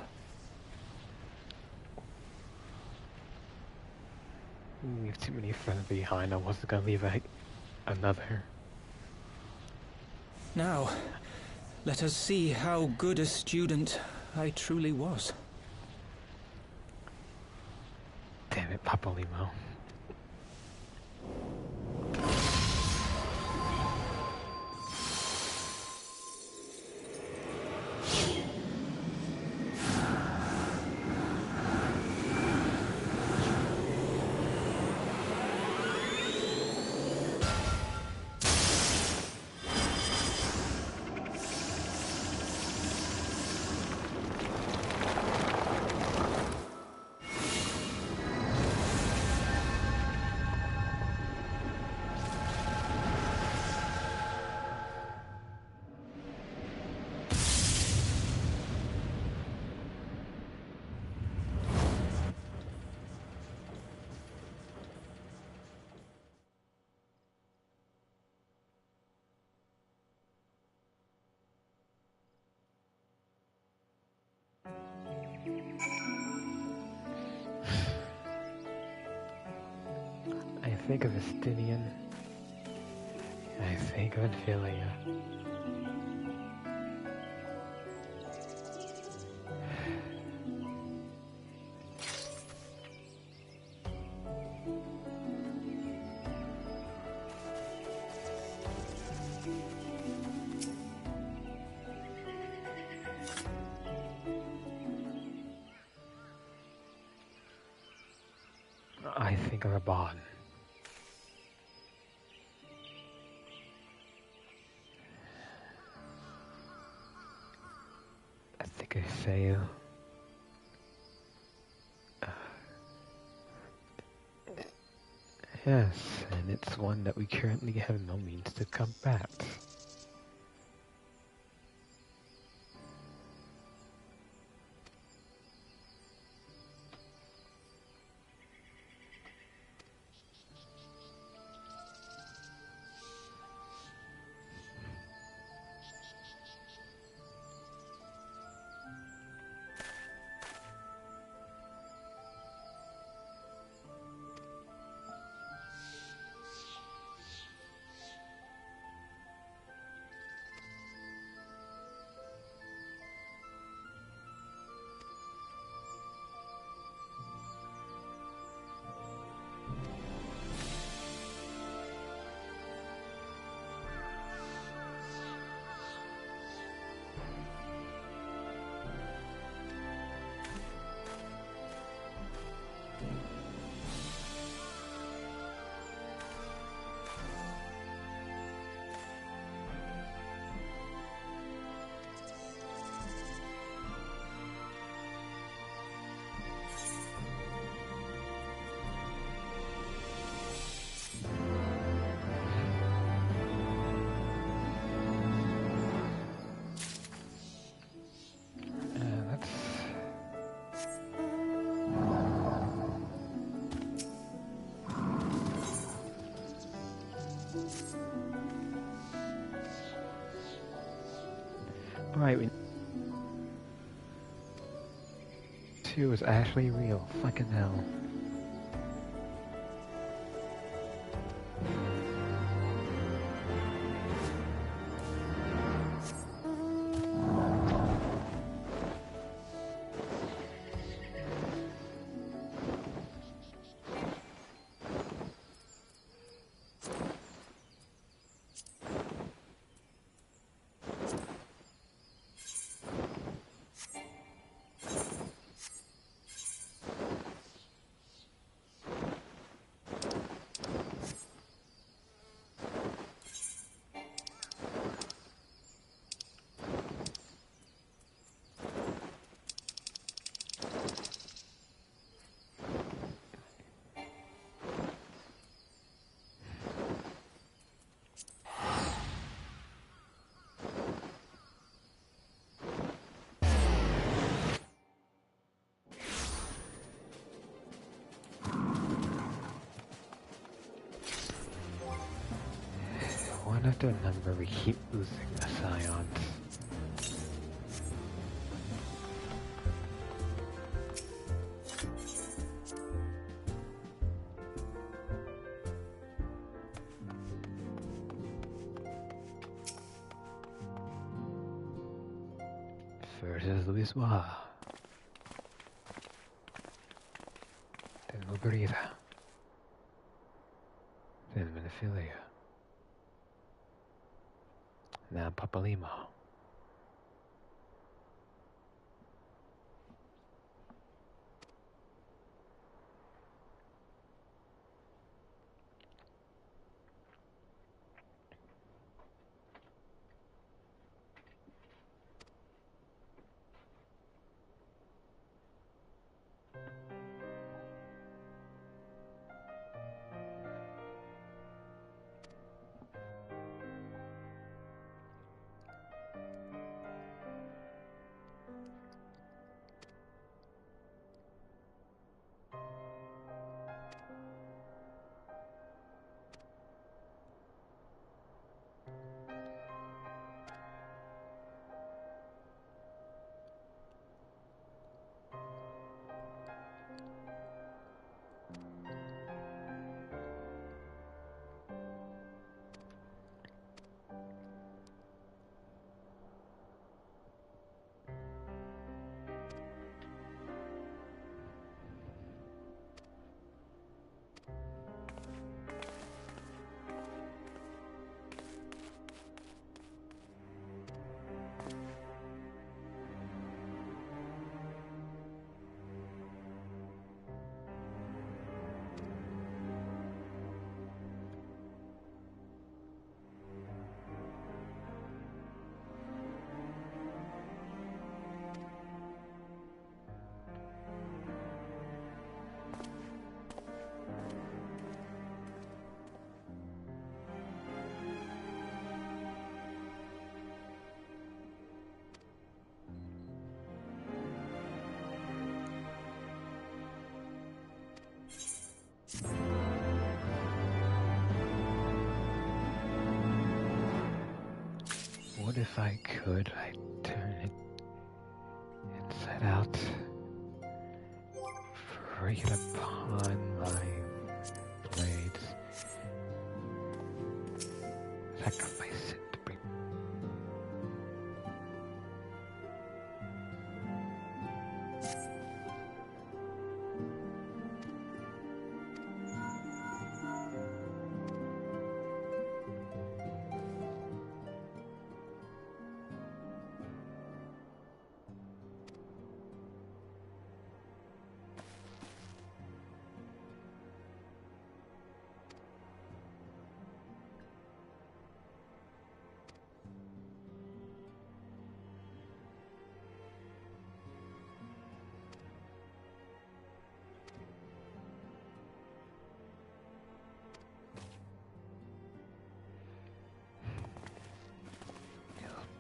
We have too many friends behind. I wasn't gonna leave another. Now, let us see how good a student I truly was. Damn it, Papa Limo. I think of Estinian. I think of Ophelia. I think of Raban. I think of Sayu. Yes, and it's one that we currently have no means to combat. Alright, 2 is actually real. Fucking hell. One after another, we keep losing the Scions. First is Louisoix, then Luberita, then Menophilia. Now Papalimo. What if I could? I'd turn it inside out, break it upon my blades, sacrifice it to bring.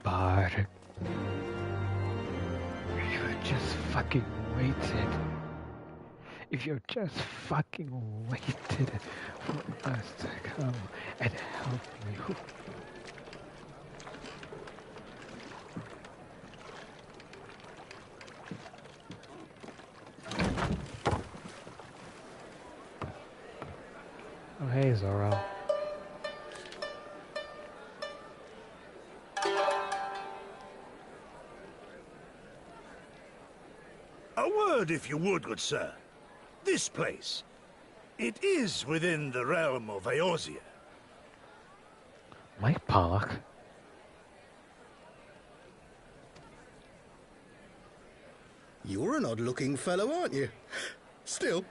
Bard, if you had just fucking waited, if you just fucking waited for us to come and help word, if you would, good sir. This place, it is within the realm of Eorzea. Mike Pollock. You're an odd-looking fellow, aren't you? Still,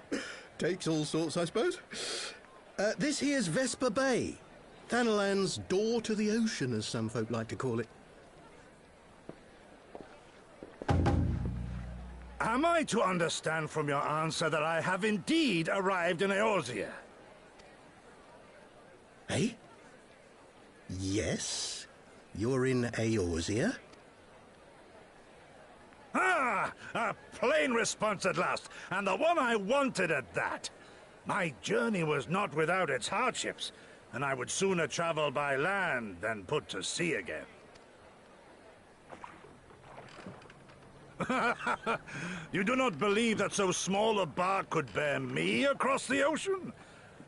takes all sorts, I suppose. This here's Vesper Bay. Thanalan's door to the ocean, as some folk like to call it. Am I to understand from your answer that I have indeed arrived in Eorzea? Eh? Yes? You're in Eorzea? Ah! A plain response at last, and the one I wanted at that. My journey was not without its hardships, and I would sooner travel by land than put to sea again. You do not believe that so small a bark could bear me across the ocean?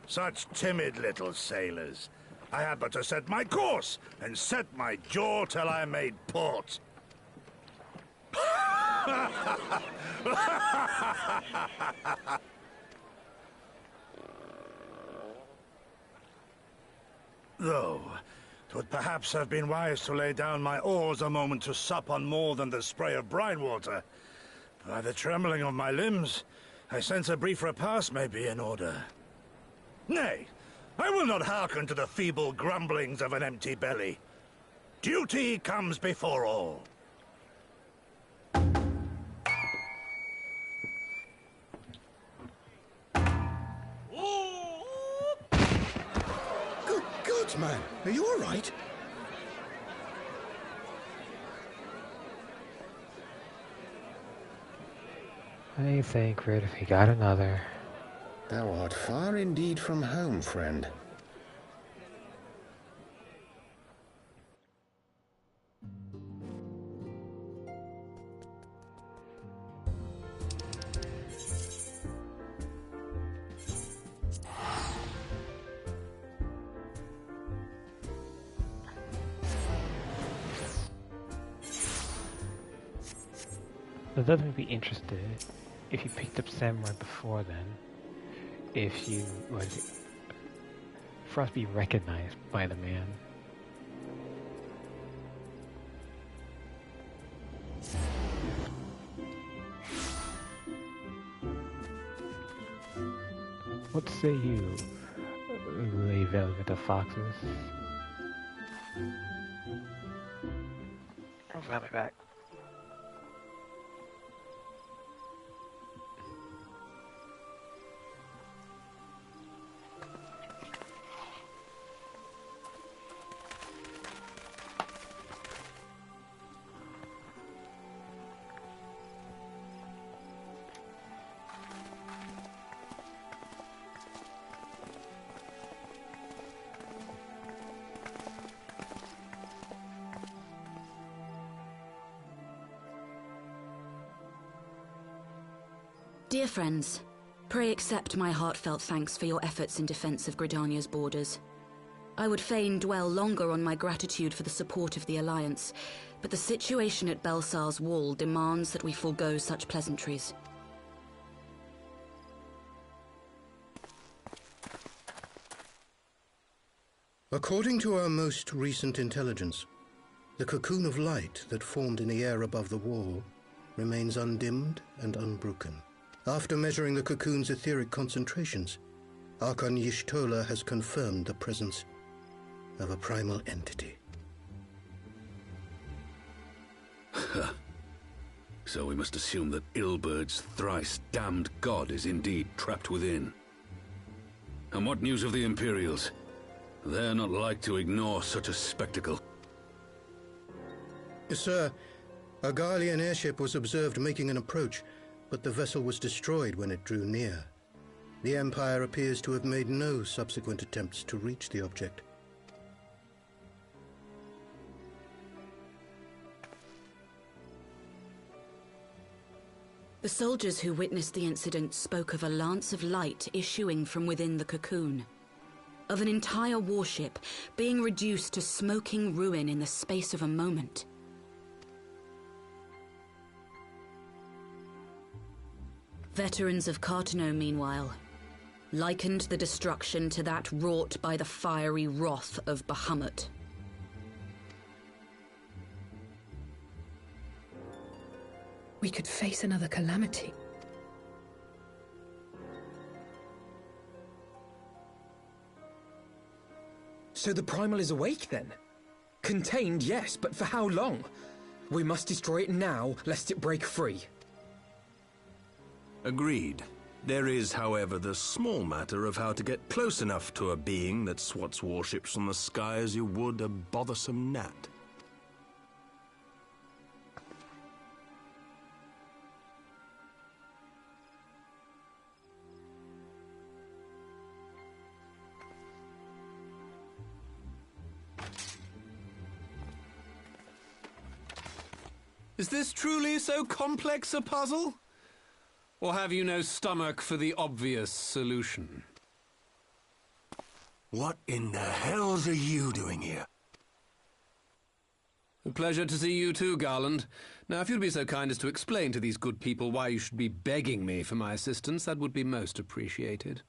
Such timid little sailors. I had but to set my course and set my jaw till I made port. Though, 'twould perhaps have been wise to lay down my oars a moment to sup on more than the spray of brine water. By the trembling of my limbs, I sense a brief repast may be in order. Nay, I will not hearken to the feeble grumblings of an empty belly. Duty comes before all. Good God, man. Are you all right? I think, Red, if he got another. Thou art far indeed from home, friend. It doesn't be interested if you picked up Samurai before then. If you for us to be recognized by the man. What say you, Les Velvet of Foxes? I'll be back. Dear friends, pray accept my heartfelt thanks for your efforts in defense of Gridania's borders. I would fain dwell longer on my gratitude for the support of the Alliance, but the situation at Belsar's Wall demands that we forego such pleasantries. According to our most recent intelligence, the cocoon of light that formed in the air above the wall remains undimmed and unbroken. After measuring the cocoon's etheric concentrations, Archon Y'shtola has confirmed the presence of a primal entity. So we must assume that Ilbert's thrice-damned god is indeed trapped within. And what news of the Imperials? They're not like to ignore such a spectacle. Sir, a Garlean airship was observed making an approach, but the vessel was destroyed when it drew near. The Empire appears to have made no subsequent attempts to reach the object. The soldiers who witnessed the incident spoke of a lance of light issuing from within the cocoon, of an entire warship being reduced to smoking ruin in the space of a moment. Veterans of Cartano, meanwhile, likened the destruction to that wrought by the fiery wrath of Bahamut. We could face another calamity. So the Primal is awake, then? Contained, yes, but for how long? We must destroy it now, lest it break free. Agreed. There is, however, the small matter of how to get close enough to a being that swats warships from the sky as you would a bothersome gnat. Is this truly so complex a puzzle? Or have you no stomach for the obvious solution? What in the hells are you doing here? A pleasure to see you too, Garland. Now, if you'd be so kind as to explain to these good people why you should be begging me for my assistance, that would be most appreciated.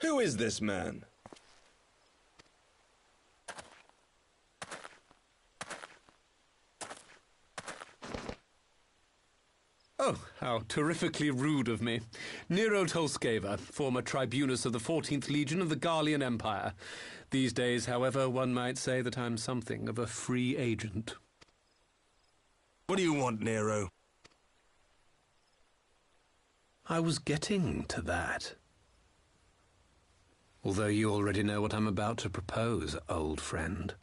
Who is this man? Oh, how terrifically rude of me. Nero Tolskeva, former tribunus of the 14th Legion of the Garlean Empire. These days, however, one might say that I'm something of a free agent. What do you want, Nero? I was getting to that. Although you already know what I'm about to propose, old friend.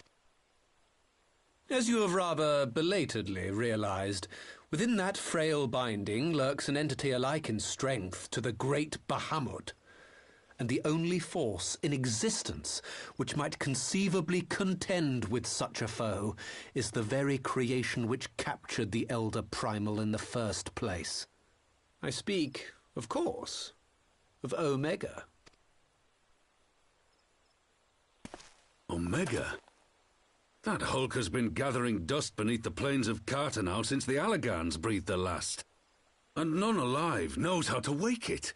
As you have rather belatedly realized, within that frail binding lurks an entity alike in strength to the great Bahamut, and the only force in existence which might conceivably contend with such a foe is the very creation which captured the Elder Primal in the first place. I speak, of course, of Omega. Omega? That hulk has been gathering dust beneath the plains of Cartano since the Allagans breathed their last. And none alive knows how to wake it.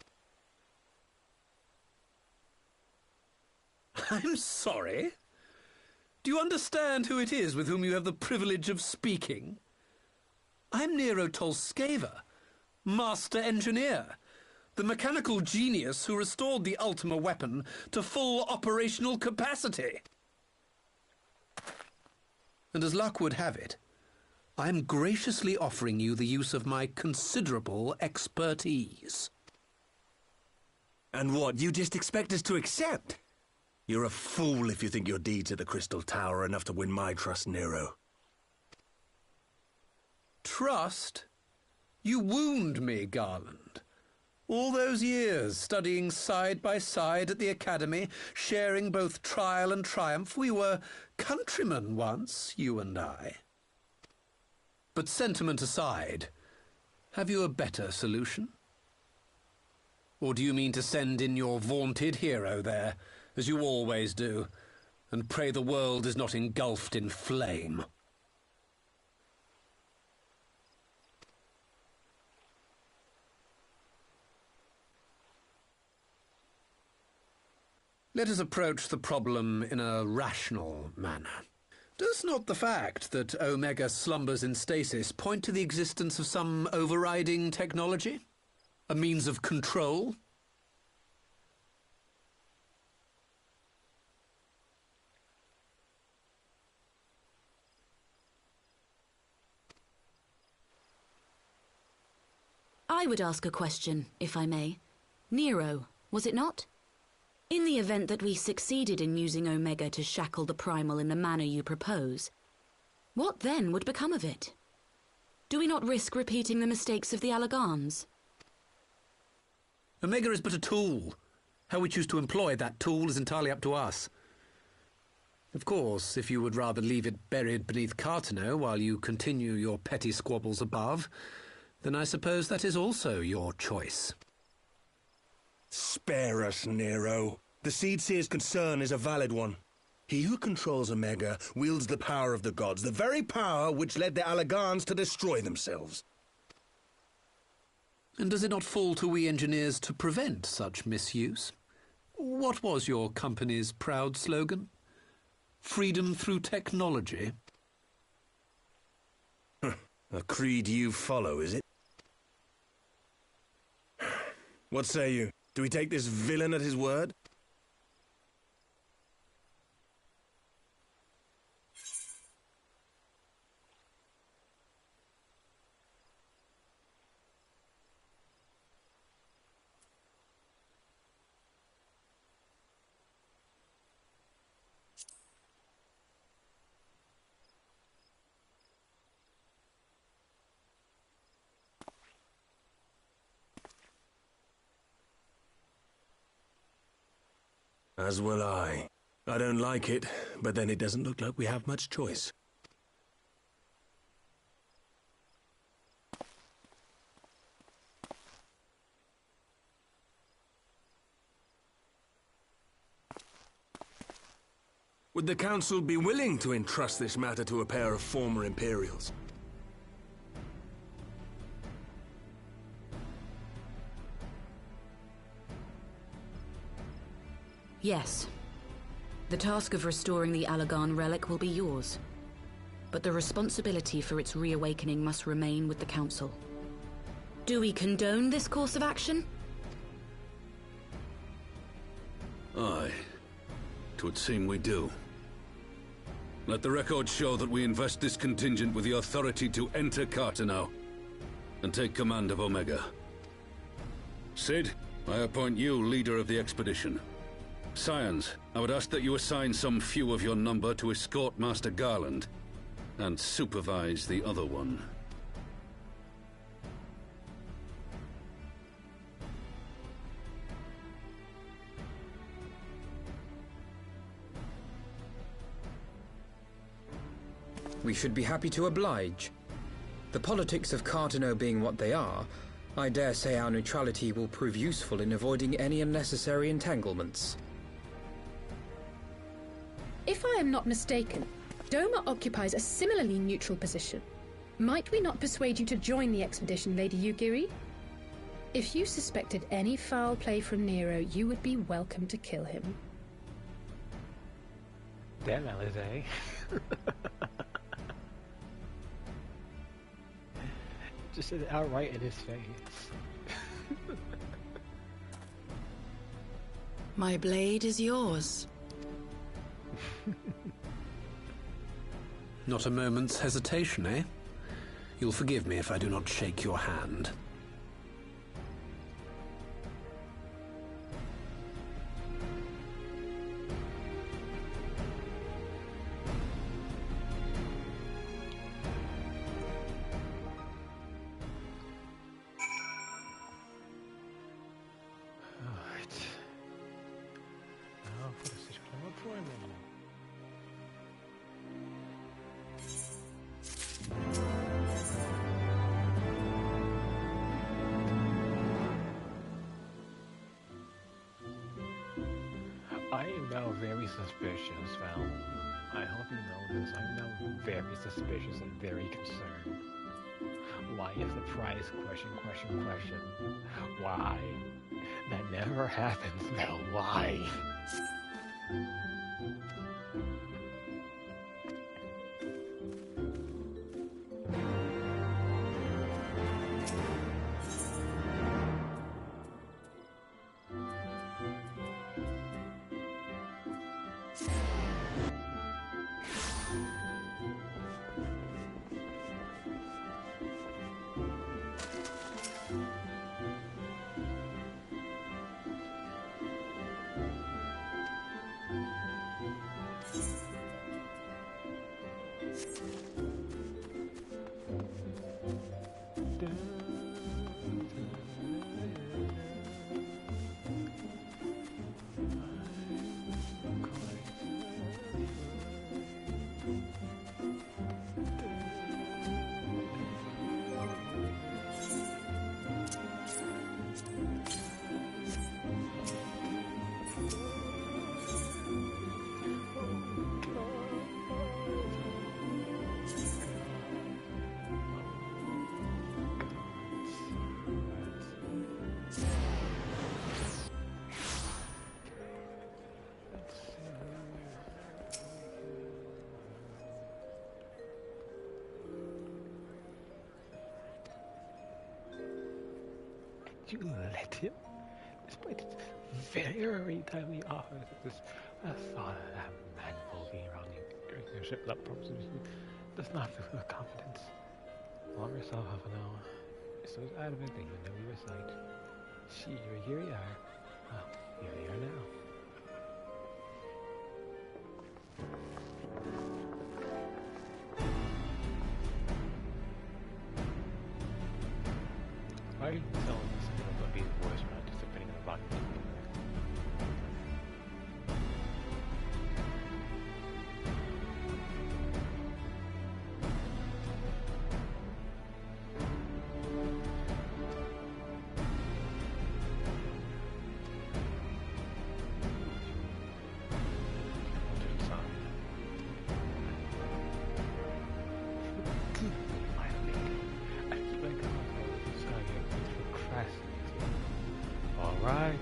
I'm sorry? Do you understand who it is with whom you have the privilege of speaking? I'm Nero Tolskeva, Master Engineer, the mechanical genius who restored the Ultima weapon to full operational capacity. And as luck would have it, I am graciously offering you the use of my considerable expertise. And what, you just expect us to accept? You're a fool if you think your deeds at the Crystal Tower are enough to win my trust, Nero. Trust? You wound me, Garland. All those years, studying side by side at the Academy, sharing both trial and triumph, we were countrymen once, you and I. But sentiment aside, have you a better solution? Or do you mean to send in your vaunted hero there, as you always do, and pray the world is not engulfed in flame? Let us approach the problem in a rational manner. Does not the fact that Omega slumbers in stasis point to the existence of some overriding technology? A means of control? I would ask a question, if I may. Nero, was it not? In the event that we succeeded in using Omega to shackle the Primal in the manner you propose, what then would become of it? Do we not risk repeating the mistakes of the Allagans? Omega is but a tool. How we choose to employ that tool is entirely up to us. Of course, if you would rather leave it buried beneath Cartano while you continue your petty squabbles above, Then I suppose that is also your choice. Spare us, Nero. The Seedseer's concern is a valid one. He who controls Omega wields the power of the gods, the very power which led the Allagans to destroy themselves. And does it not fall to we engineers to prevent such misuse? What was your company's proud slogan? Freedom through technology? A creed you follow, is it? What say you? Do we take this villain at his word? As will I. I don't like it, but then it doesn't look like we have much choice. Would the Council be willing to entrust this matter to a pair of former Imperials? Yes. The task of restoring the Allagan relic will be yours. But the responsibility for its reawakening must remain with the Council. Do we condone this course of action? Aye. 'Twould seem we do. Let the record show that we invest this contingent with the authority to enter Carteneau and take command of Omega. Sid, I appoint you leader of the expedition. Scions, I would ask that you assign some few of your number to escort Master Garland and supervise the other one. We should be happy to oblige. The politics of Carteneau being what they are, I dare say our neutrality will prove useful in avoiding any unnecessary entanglements. If I am not mistaken, Doma occupies a similarly neutral position. Might we not persuade you to join the expedition, Lady Yugiri? If you suspected any foul play from Nero, you would be welcome to kill him. Damn, Alizé. Just said it outright in his face. My blade is yours. Not a moment's hesitation, eh? You'll forgive me if I do not shake your hand. I am now very suspicious, Val. I hope you know this. I'm now very suspicious and very concerned. Why is the prize question? Why? That never happens, Val. Why? you let him? Despite its very timely offers, this thought of that man walking around your ship without proposition does not fill with confidence. Warm yourself half an hour. So it's out of it that you know your sight. Here you are. Well, here you are now. Why are you telling me something about being worse when anticipating a rocket? Alright.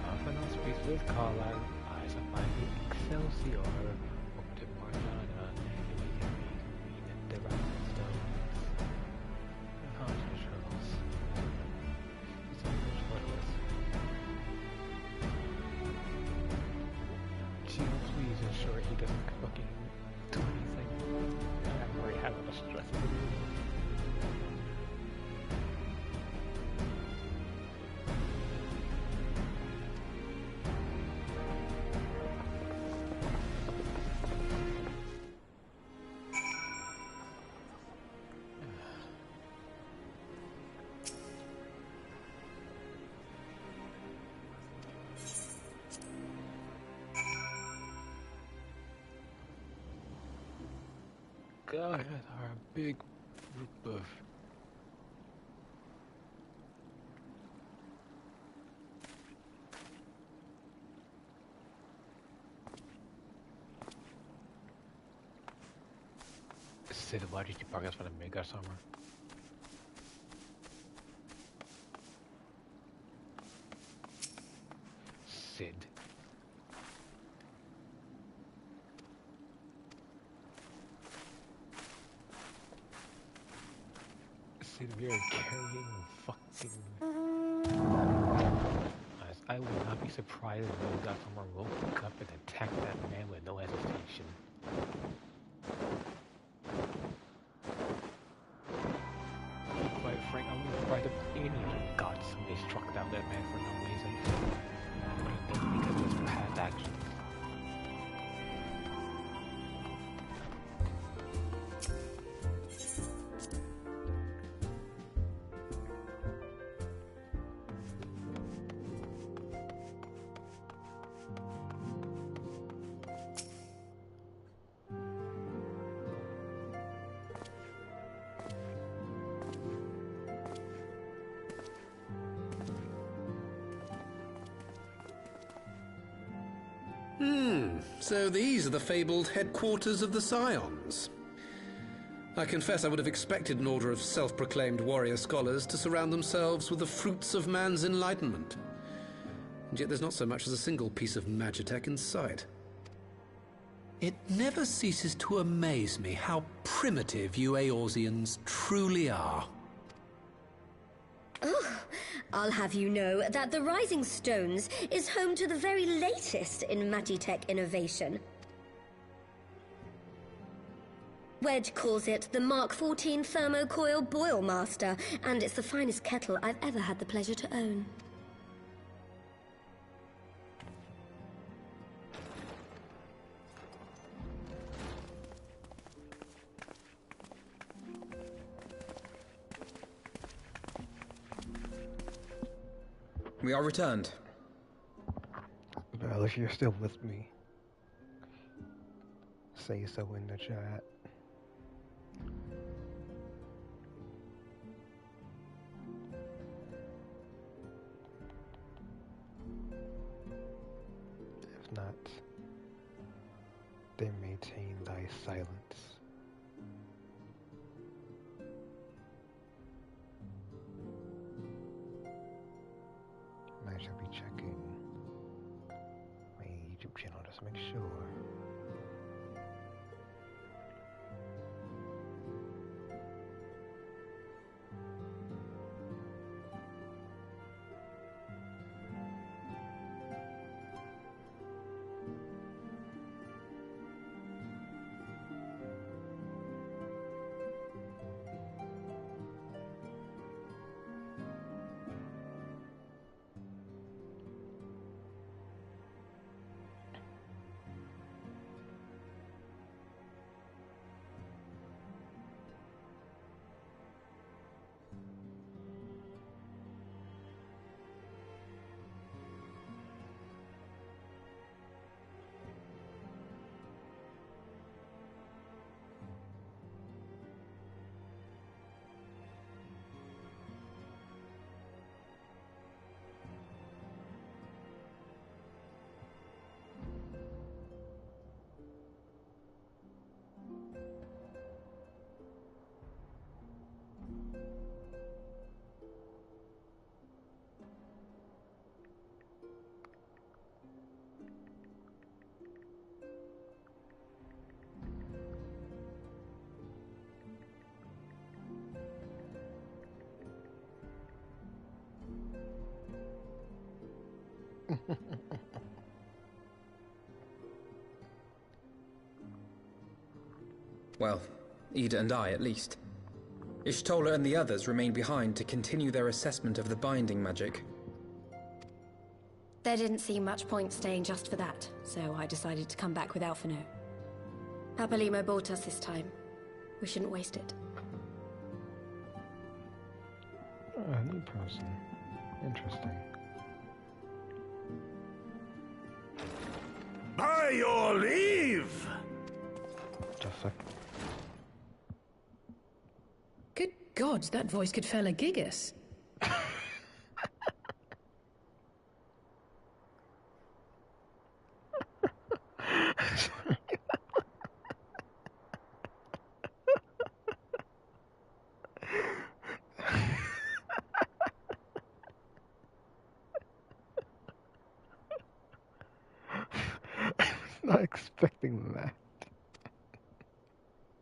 Nothing else speaks with Carlisle. Eyes on my Excelsior. Welcome to Marjana. And we can read the rising stones. And how much struggles. It's a little shortless. Gio, please ensure he doesn't fucking do anything. I'm already having a stress of it. God, our big group of Sid, why did you park us for the mega summer? Sid. Sid, we are carrying fucking... I would not be surprised if we got somewhere will pick up and attack that man with no hesitation. Quite frank, I wouldn't be surprised if any god somebody struck down that man for no reason. Because of his past actions. So these are the fabled headquarters of the Scions. I confess I would have expected an order of self-proclaimed warrior scholars to surround themselves with the fruits of man's enlightenment. And yet there's not so much as a single piece of magitech in sight. It never ceases to amaze me how primitive you Eorzeans truly are. Oh, I'll have you know that the Rising Stones is home to the very latest in magitech innovation. Wedge calls it the Mark 14 Thermocoil Boilmaster, and it's the finest kettle I've ever had the pleasure to own. We are returned. Well, if you're still with me, say so in the chat. If not, then maintain thy silence. I should be checking my YouTube channel just to make sure. Well, Ida and I, at least. Ishtola and the others remained behind to continue their assessment of the binding magic. There didn't seem much point staying just for that, so I decided to come back with Alphino. Papalimo bought us this time. We shouldn't waste it. A new person. Interesting. By your leave! Just like... Good God, that voice could fell a gigas. Not expecting that.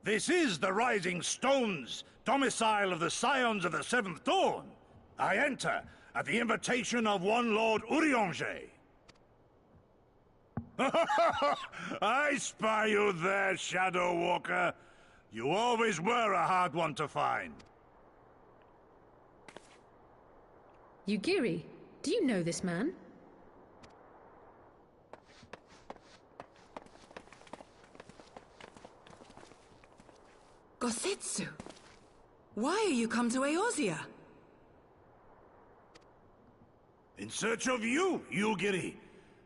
This is the Rising Stones, domicile of the Scions of the Seventh Dawn. I enter at the invitation of one Lord Urianger. I spy you there, Shadow Walker. You always were a hard one to find. Yugiri, do you know this man? Gosetsu, why are you come to Eorzea? In search of you, Yugiri.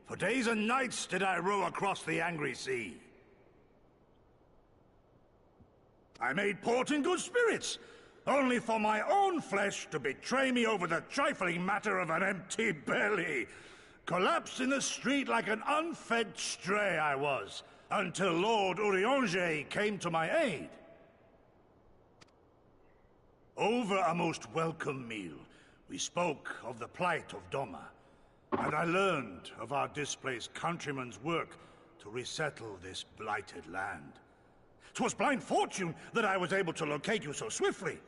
For days and nights did I row across the angry sea. I made port in good spirits, only for my own flesh to betray me over the trifling matter of an empty belly. Collapsed in the street like an unfed stray I was, until Lord Urianger came to my aid. Over a most welcome meal, we spoke of the plight of Doma, and I learned of our displaced countrymen's work to resettle this blighted land. 'Twas blind fortune that I was able to locate you so swiftly.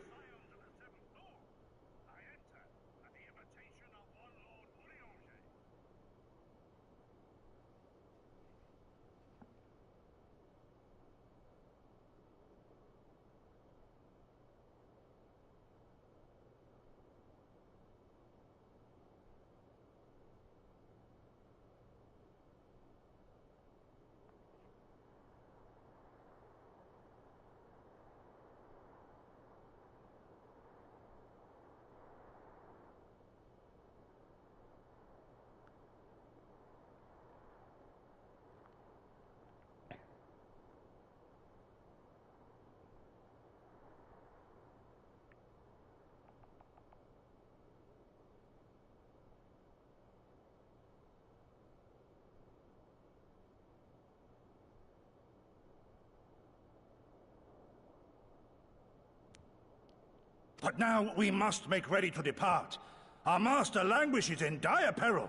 But now we must make ready to depart. Our master languishes in dire peril,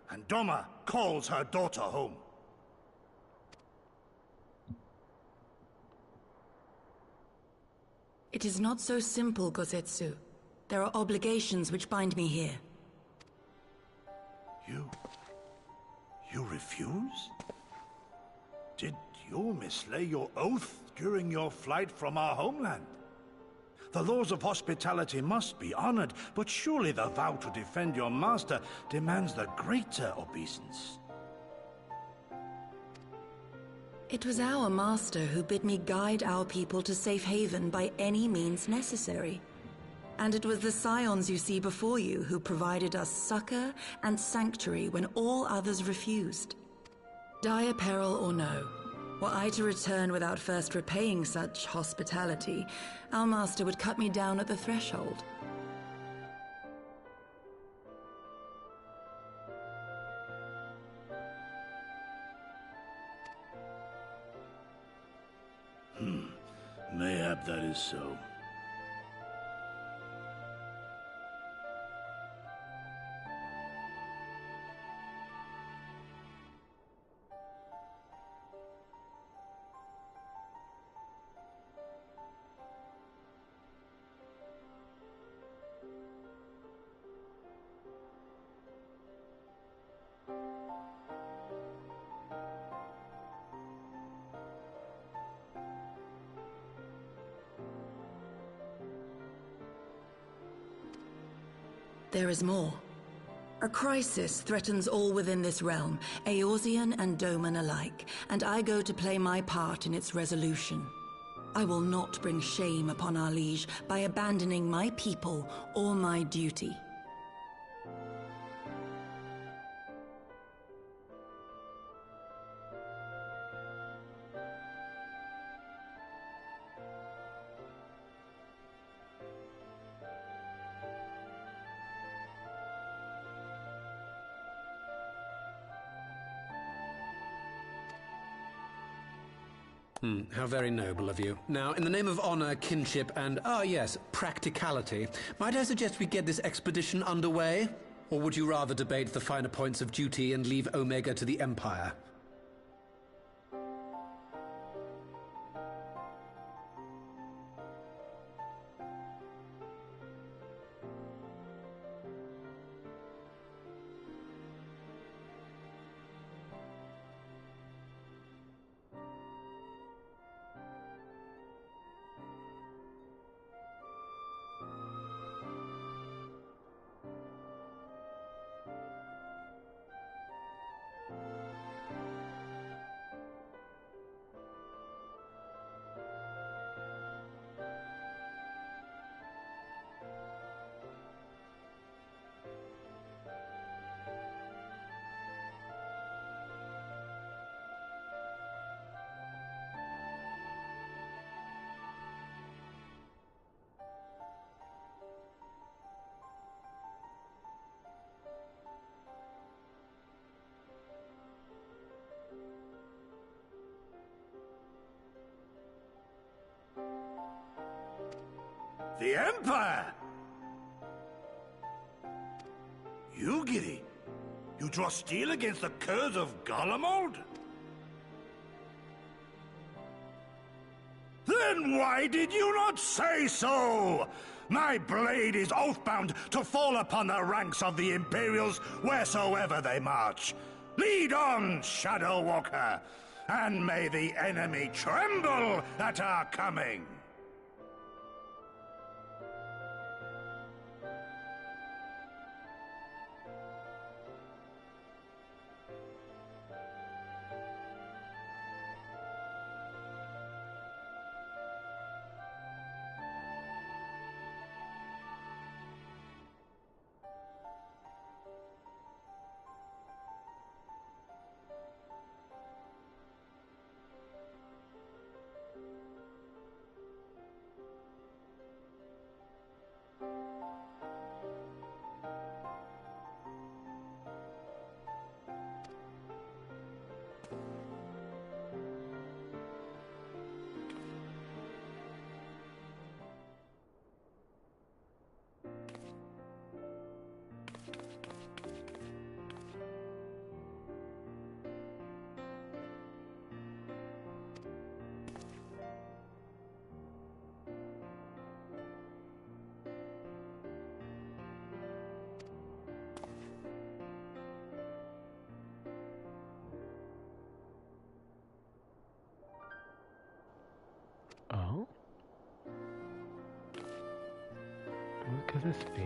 and Doma calls her daughter home. It is not so simple, Gosetsu. There are obligations which bind me here. You refuse? Did you mislay your oath during your flight from our homeland? The laws of hospitality must be honored, but surely the vow to defend your master demands the greater obeisance. It was our master who bid me guide our people to safe haven by any means necessary. And it was the Scions you see before you who provided us succor and sanctuary when all others refused. Dire peril or no, were I to return without first repaying such hospitality, our master would cut me down at the threshold. Mayhap that is so. There is more. A crisis threatens all within this realm, Eorzean and Doman alike, and I go to play my part in its resolution. I will not bring shame upon our liege by abandoning my people or my duty. How very noble of you. Now, in the name of honor, kinship, and, yes, practicality, might I suggest we get this expedition underway? Or would you rather debate the finer points of duty and leave Omega to the Empire? The Empire! You, Giddy? You draw steel against the curse of Glamour'd? Then why did you not say so? My blade is oath-bound to fall upon the ranks of the Imperials wheresoever they march. Lead on, Shadow Walker, and may the enemy tremble at our coming. Oh? What could this be?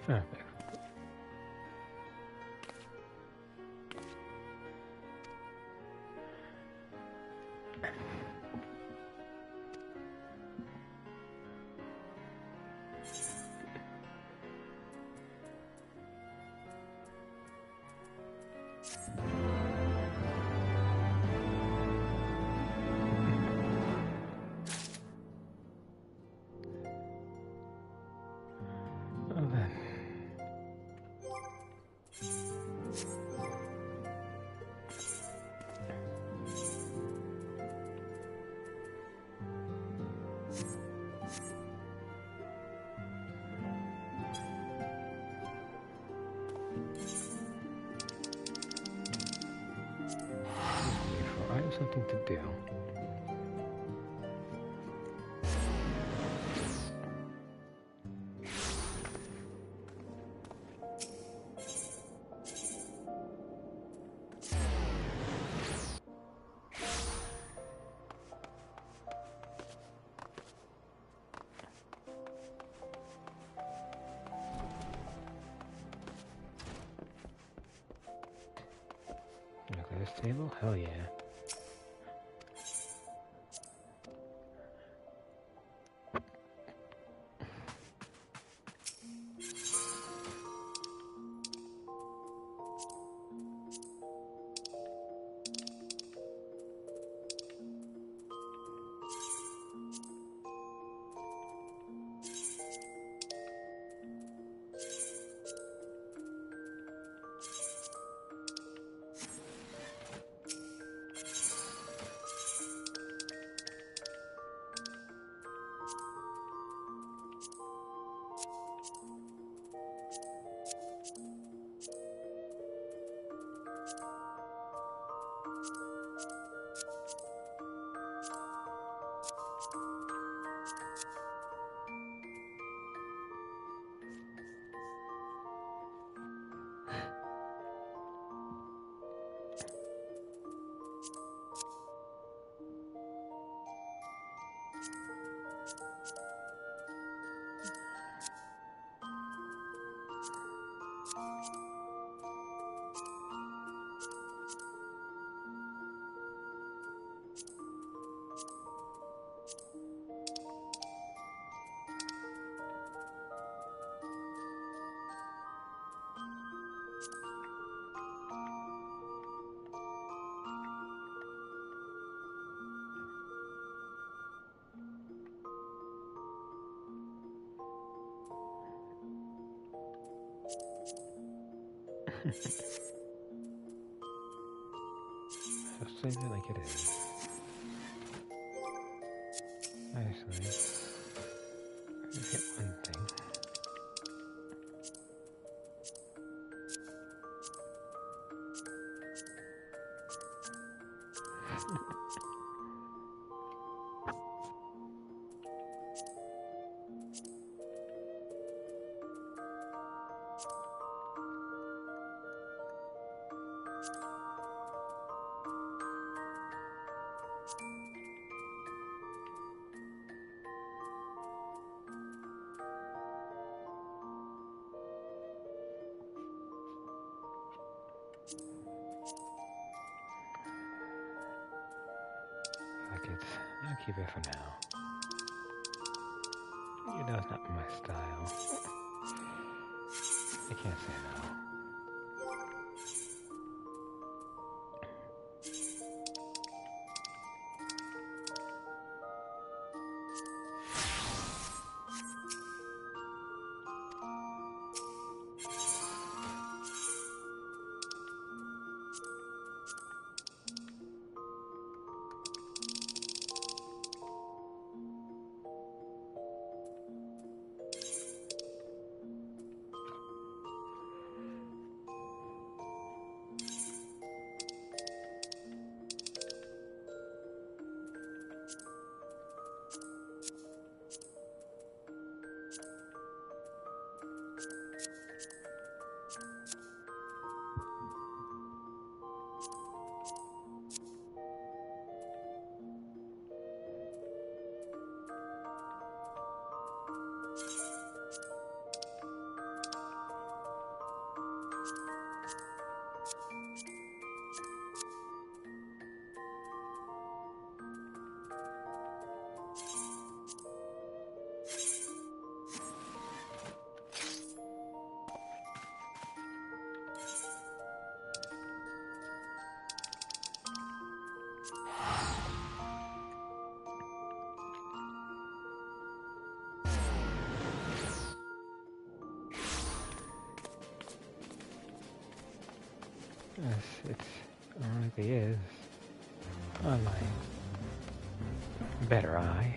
Perfect. something to do. Look at this table? Hell yeah. Just leave it like it is. Actually, let's hit one thing. I'll keep it for now. You know it's not my style. I can't say no. Yes, it really is on my better eye.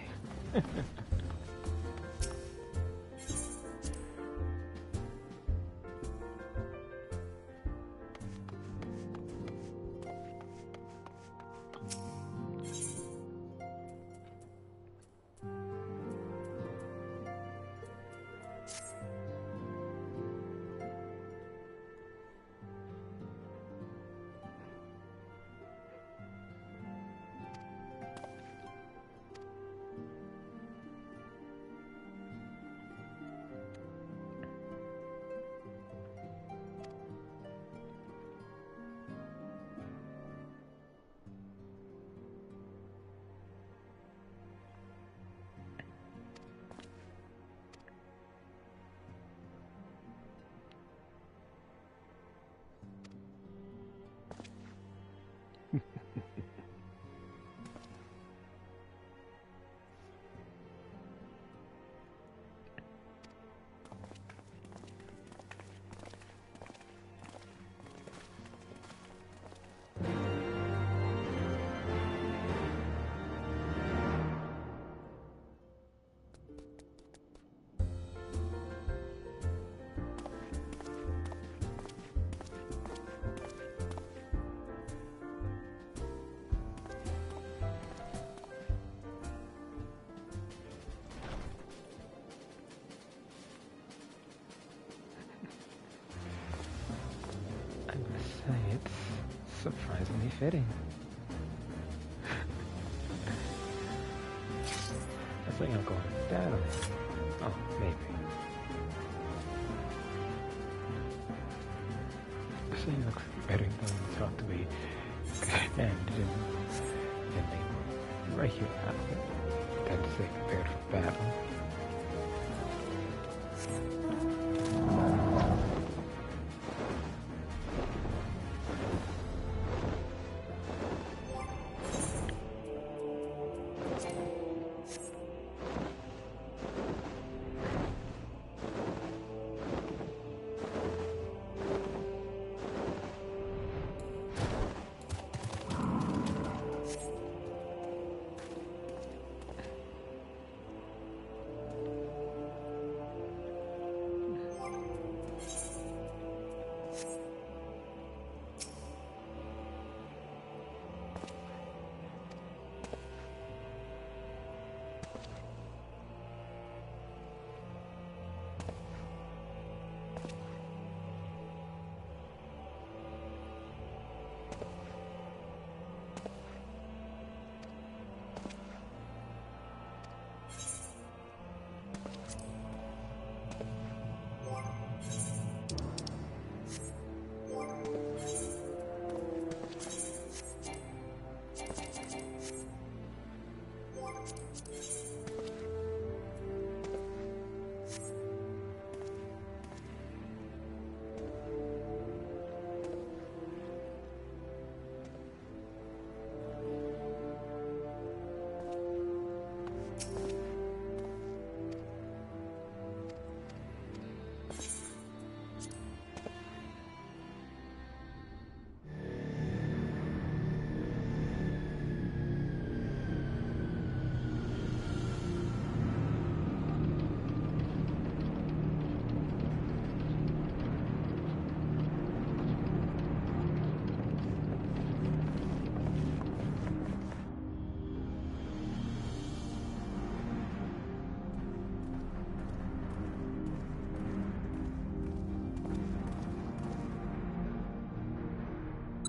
Surprisingly fitting. I think I'm going down. Oh, maybe. This thing looks better than you talked to me. And then they were right here now. Got to say prepared for battle.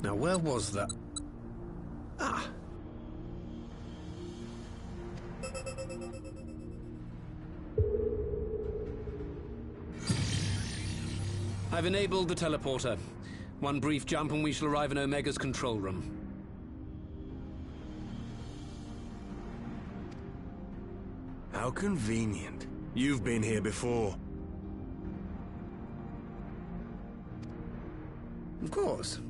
Now, where was that? Ah! I've enabled the teleporter. One brief jump and we shall arrive in Omega's control room. How convenient. You've been here before. Of course.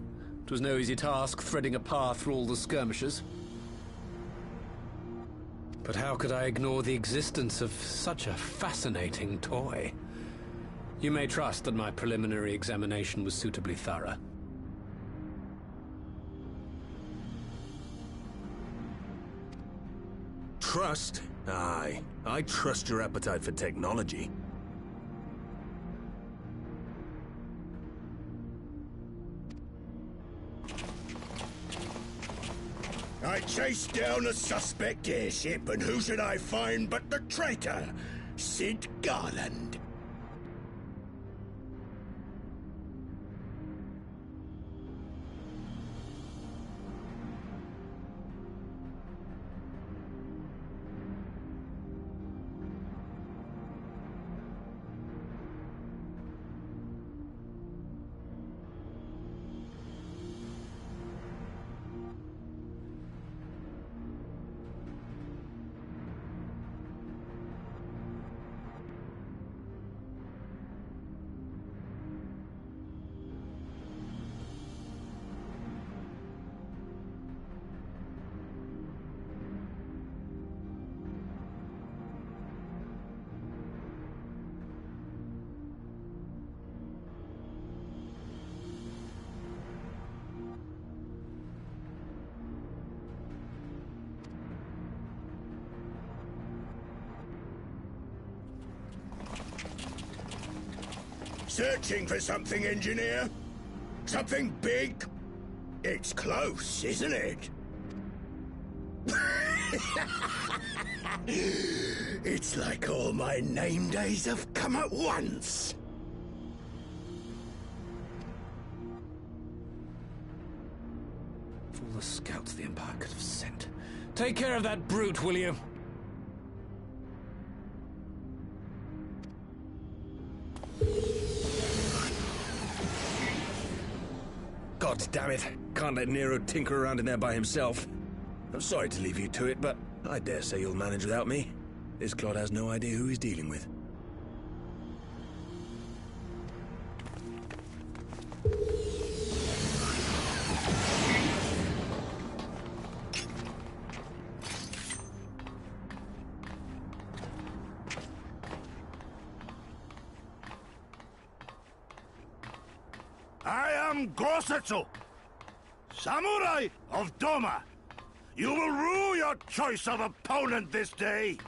It was no easy task threading a path through all the skirmishers. But how could I ignore the existence of such a fascinating toy? You may trust that my preliminary examination was suitably thorough. Trust? Aye. I trust your appetite for technology. I chased down a suspect airship, and who should I find but the traitor, Sid Garland. Searching for something, engineer? Something big? It's close, isn't it? It's like all my name days have come at once. Take care of that brute, will you? God damn it. Can't let Nero tinker around in there by himself. I'm sorry to leave you to it, but I dare say you'll manage without me. This clod has no idea who he's dealing with. I am Gosetsu, Samurai of Doma. You will rue your choice of opponent this day.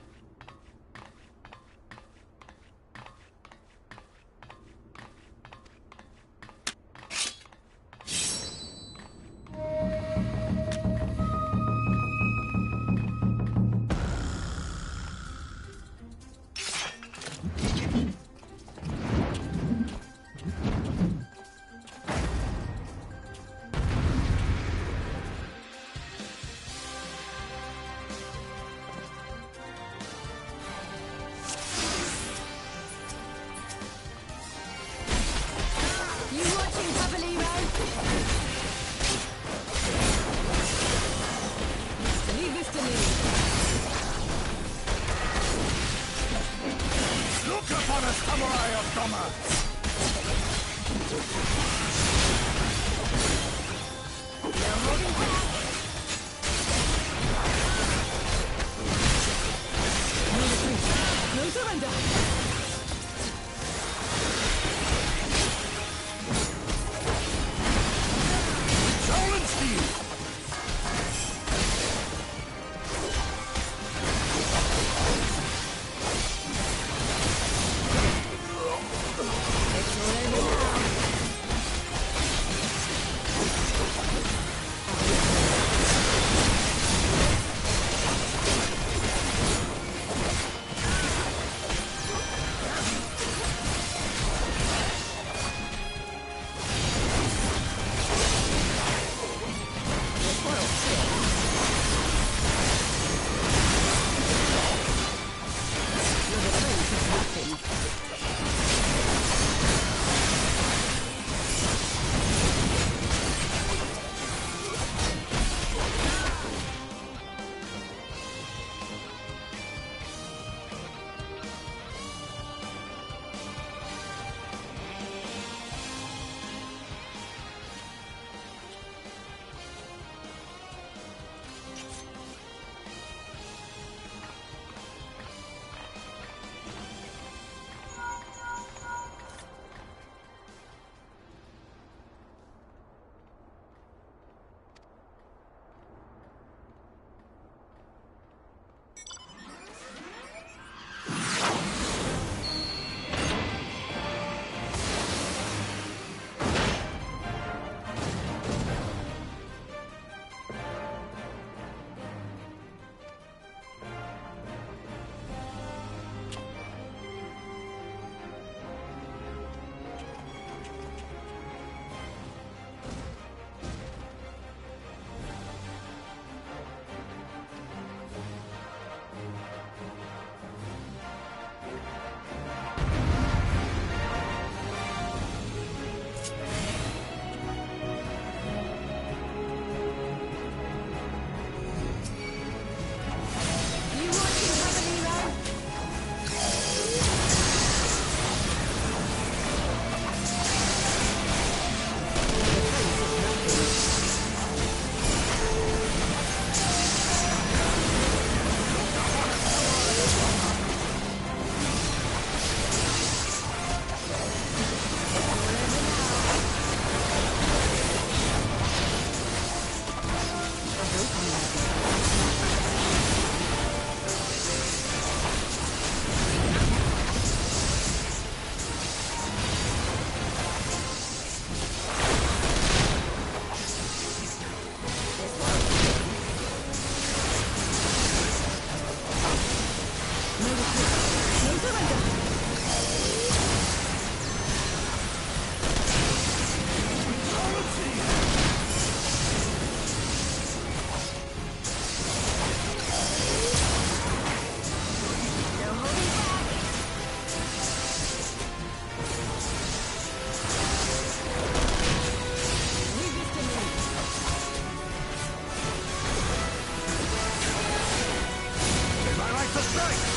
to strike!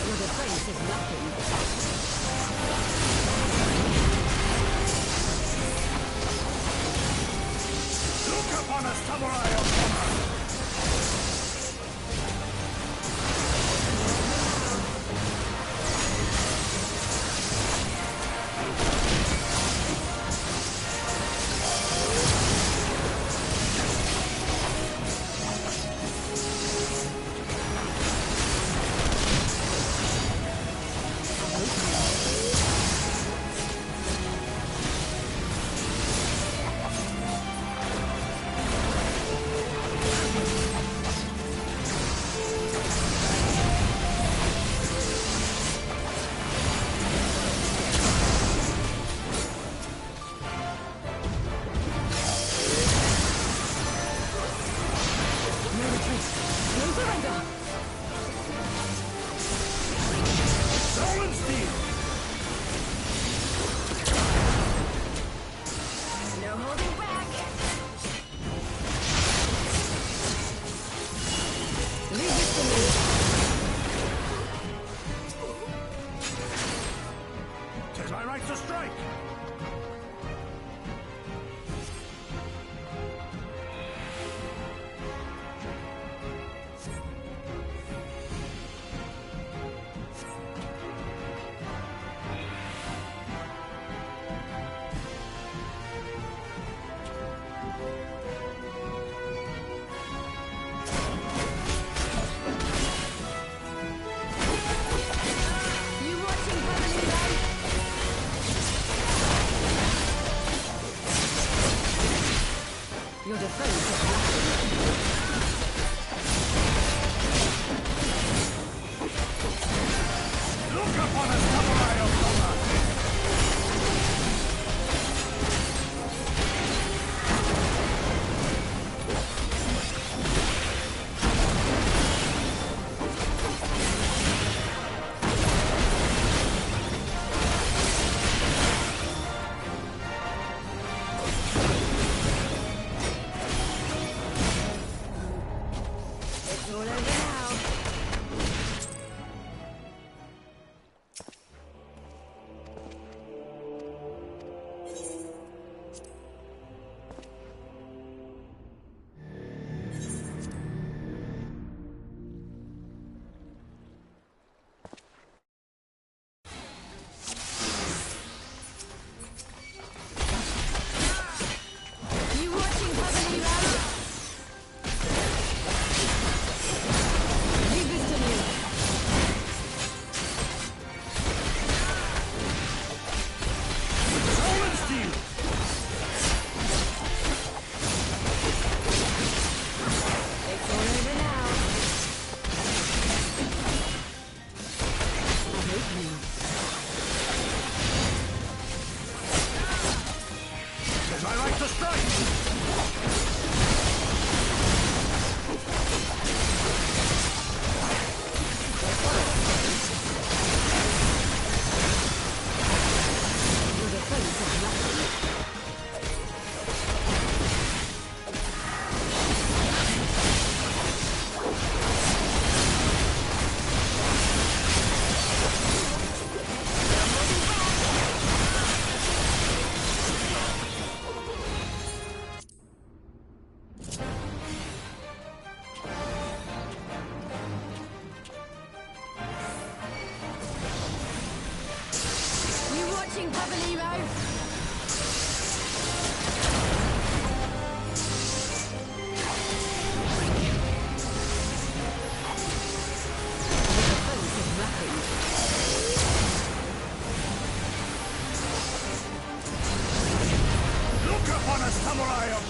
Your defense is lacking. Look upon a samurai of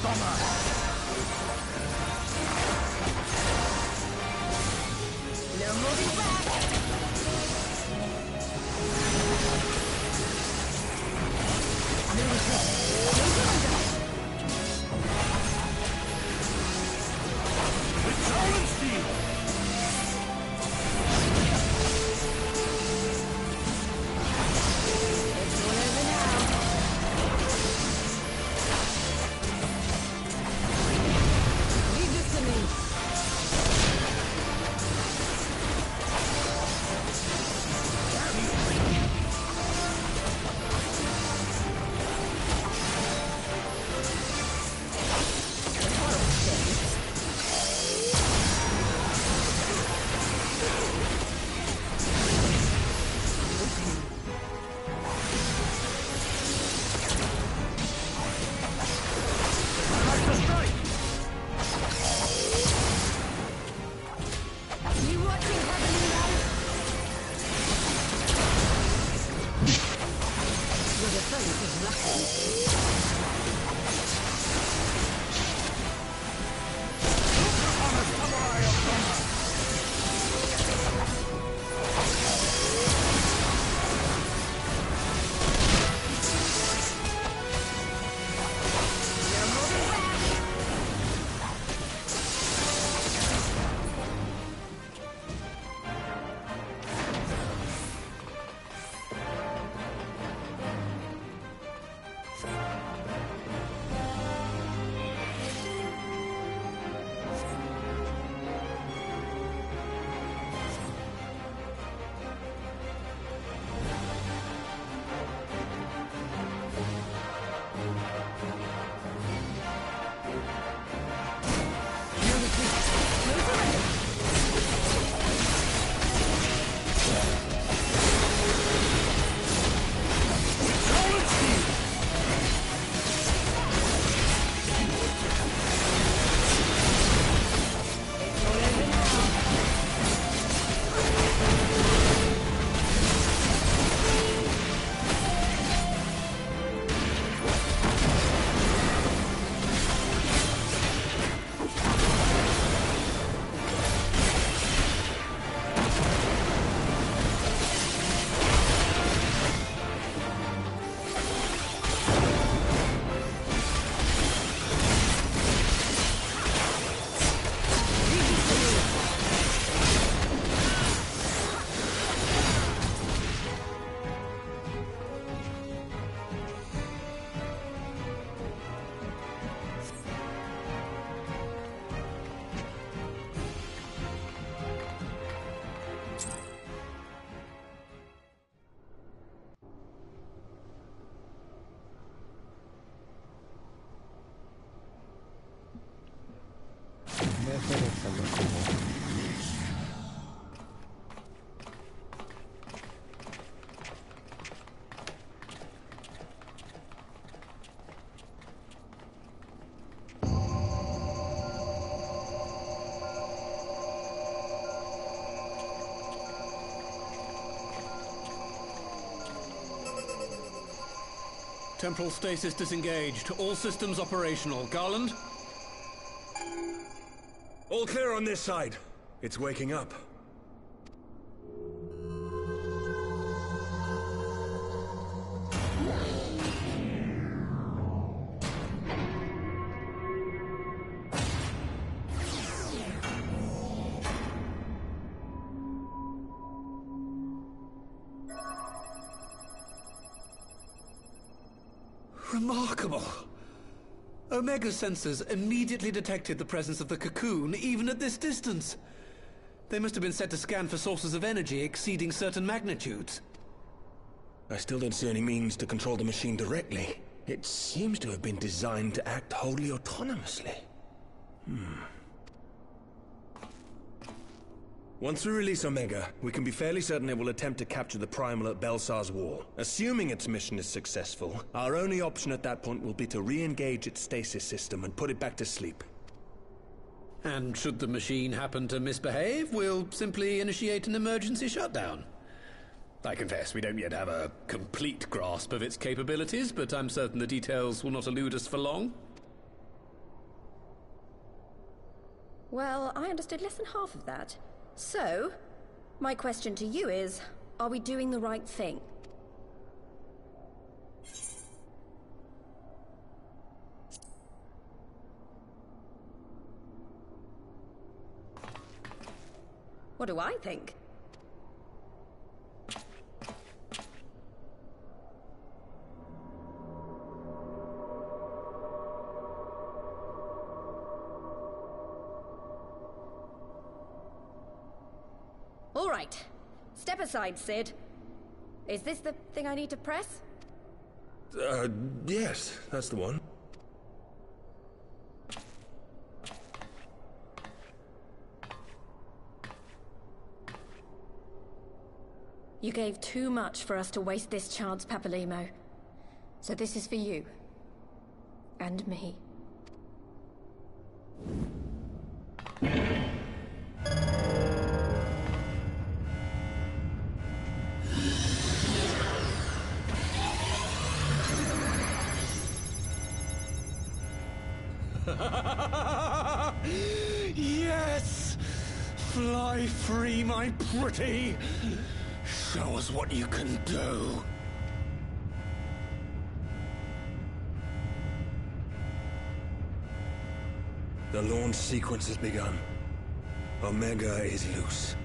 honor! The defense is lacking. Temporal stasis disengaged. All systems operational. Garland? All clear on this side. It's waking up. Remarkable. Omega sensors immediately detected the presence of the cocoon, even at this distance. They must have been set to scan for sources of energy exceeding certain magnitudes. I still don't see any means to control the machine directly. It seems to have been designed to act wholly autonomously. Once we release Omega, we can be fairly certain it will attempt to capture the Primal at Belsar's Wall. Assuming its mission is successful, our only option at that point will be to re-engage its stasis system and put it back to sleep. And should the machine happen to misbehave, we'll simply initiate an emergency shutdown. I confess we don't yet have a complete grasp of its capabilities, but I'm certain the details will not elude us for long. Well, I understood less than half of that. So, my question to you is, are we doing the right thing? What do I think? All right. Step aside, Sid. Is this the thing I need to press? Yes, that's the one. You gave too much for us to waste this chance, Papalimo. So this is for you. And me. Yes! Fly free, my pretty! Show us what you can do. The launch sequence has begun. Omega is loose.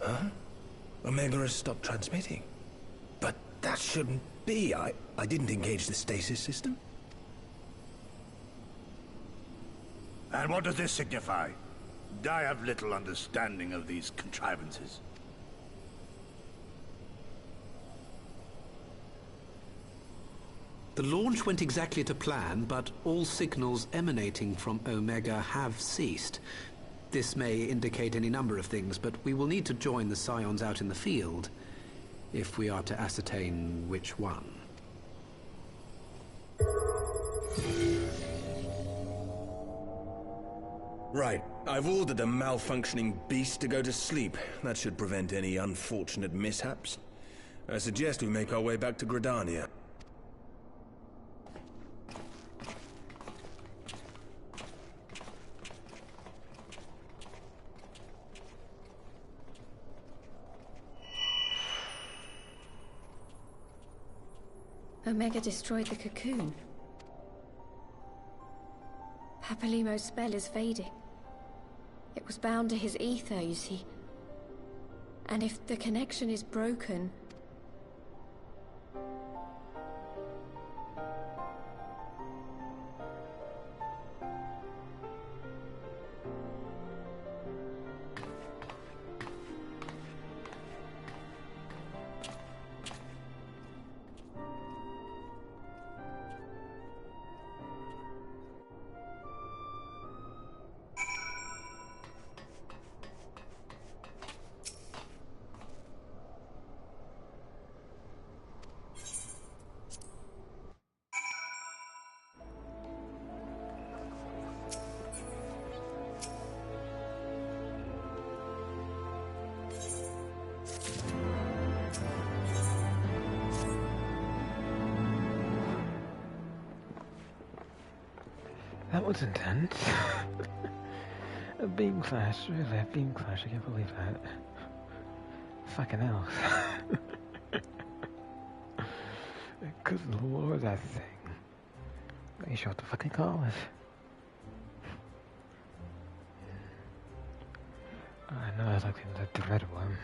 Huh? Omega has stopped transmitting. But that shouldn't be. I didn't engage the stasis system. And what does this signify? I have little understanding of these contrivances. The launch went exactly to plan, but all signals emanating from Omega have ceased. This may indicate any number of things, but we will need to join the Scions out in the field if we are to ascertain which one. Right. I've ordered a malfunctioning beast to go to sleep. That should prevent any unfortunate mishaps. I suggest we make our way back to Gridania. Omega destroyed the cocoon. Papalimo's spell is fading. It was bound to his ether, you see. And if the connection is broken... That was intense. A beam clash, really, a beam clash, I can't believe that. Fucking hell. Good lord, that thing. Are you sure what the fucking call is? I know it's like the red one.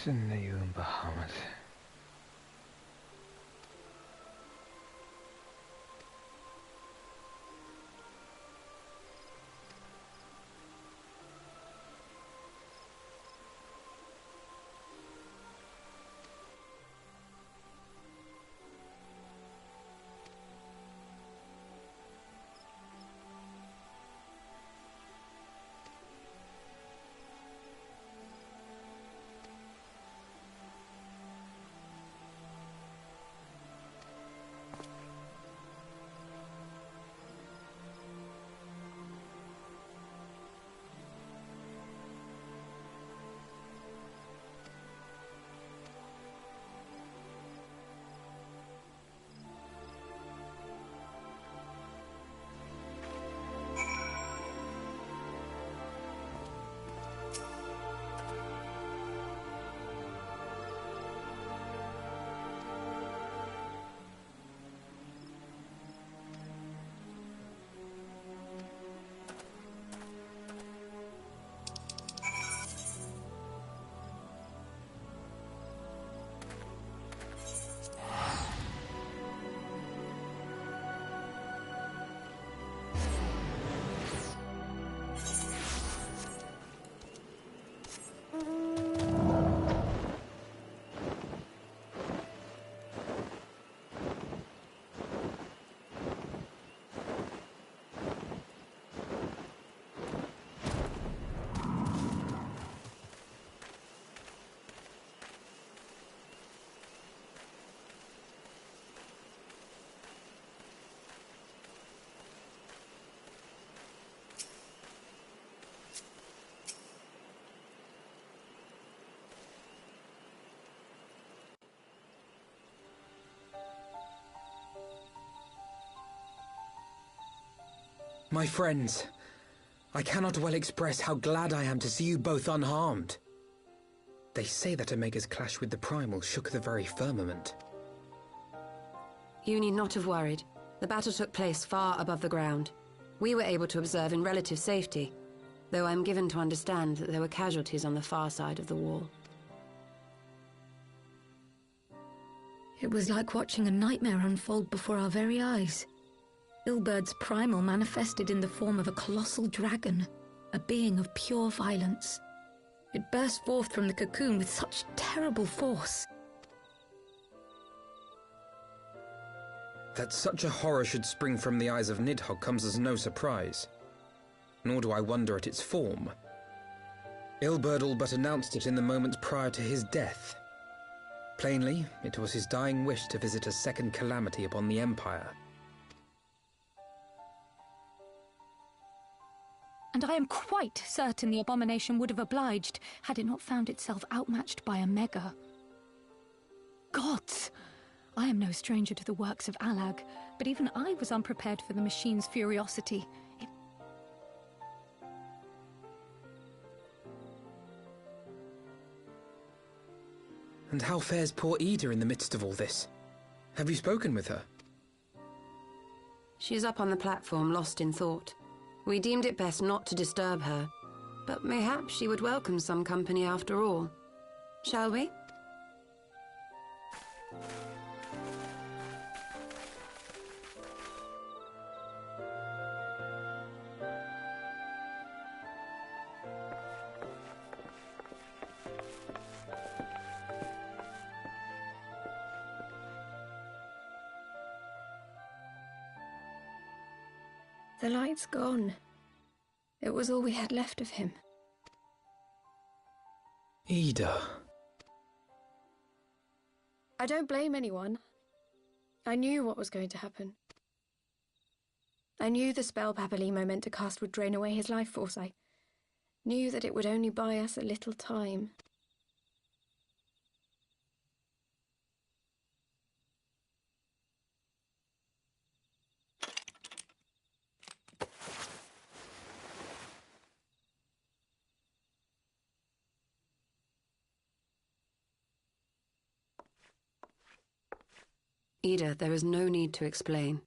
Listen to you, Bahamut. My friends, I cannot well express how glad I am to see you both unharmed. They say that Omega's clash with the Primal shook the very firmament. You need not have worried. The battle took place far above the ground. We were able to observe in relative safety, though I'm given to understand that there were casualties on the far side of the wall. It was like watching a nightmare unfold before our very eyes. Ilbird's primal manifested in the form of a colossal dragon, a being of pure violence. It burst forth from the cocoon with such terrible force. That such a horror should spring from the eyes of Nidhogg comes as no surprise. Nor do I wonder at its form. Ilberd all but announced it in the moments prior to his death. Plainly, it was his dying wish to visit a second calamity upon the Empire. And I am quite certain the abomination would have obliged had it not found itself outmatched by Omega. Gods! I am no stranger to the works of Alag, but even I was unprepared for the machine's furiosity. And how fares poor Ida in the midst of all this? Have you spoken with her? She's up on the platform, lost in thought. We deemed it best not to disturb her, but mayhaps she would welcome some company after all. Shall we? The light's gone. It was all we had left of him. Ida. I don't blame anyone. I knew what was going to happen. I knew the spell Papalimo meant to cast would drain away his life force. I knew that it would only buy us a little time. Ida, there is no need to explain.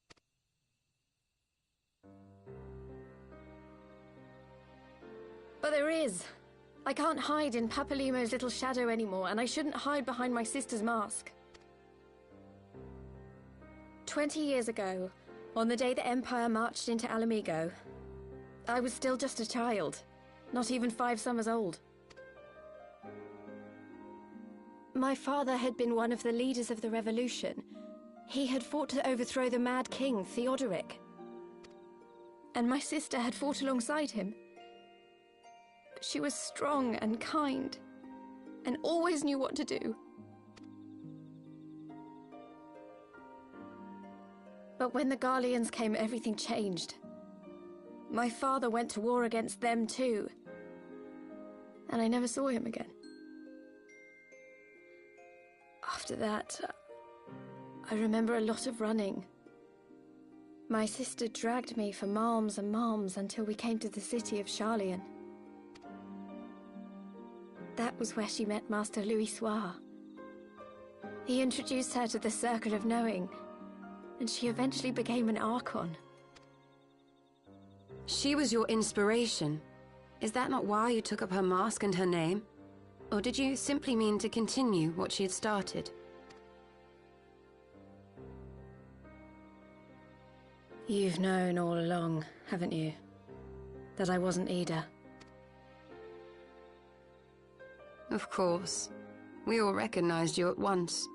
But there is. I can't hide in Papalimo's little shadow anymore, and I shouldn't hide behind my sister's mask. 20 years ago, on the day the Empire marched into Alamigo, I was still just a child, not even 5 summers old. My father had been one of the leaders of the revolution. He had fought to overthrow the Mad King, Theodoric. And my sister had fought alongside him. But she was strong and kind, and always knew what to do. But when the Garleans came, everything changed. My father went to war against them too, and I never saw him again. After that, I remember a lot of running. My sister dragged me for malms and malms until we came to the city of Charlian. That was where she met Master Louis Soir. He introduced her to the Circle of Knowing, and she eventually became an Archon. She was your inspiration. Is that not why you took up her mask and her name? Or did you simply mean to continue what she had started? You've known all along, haven't you? That I wasn't Ida. Of course. We all recognized you at once.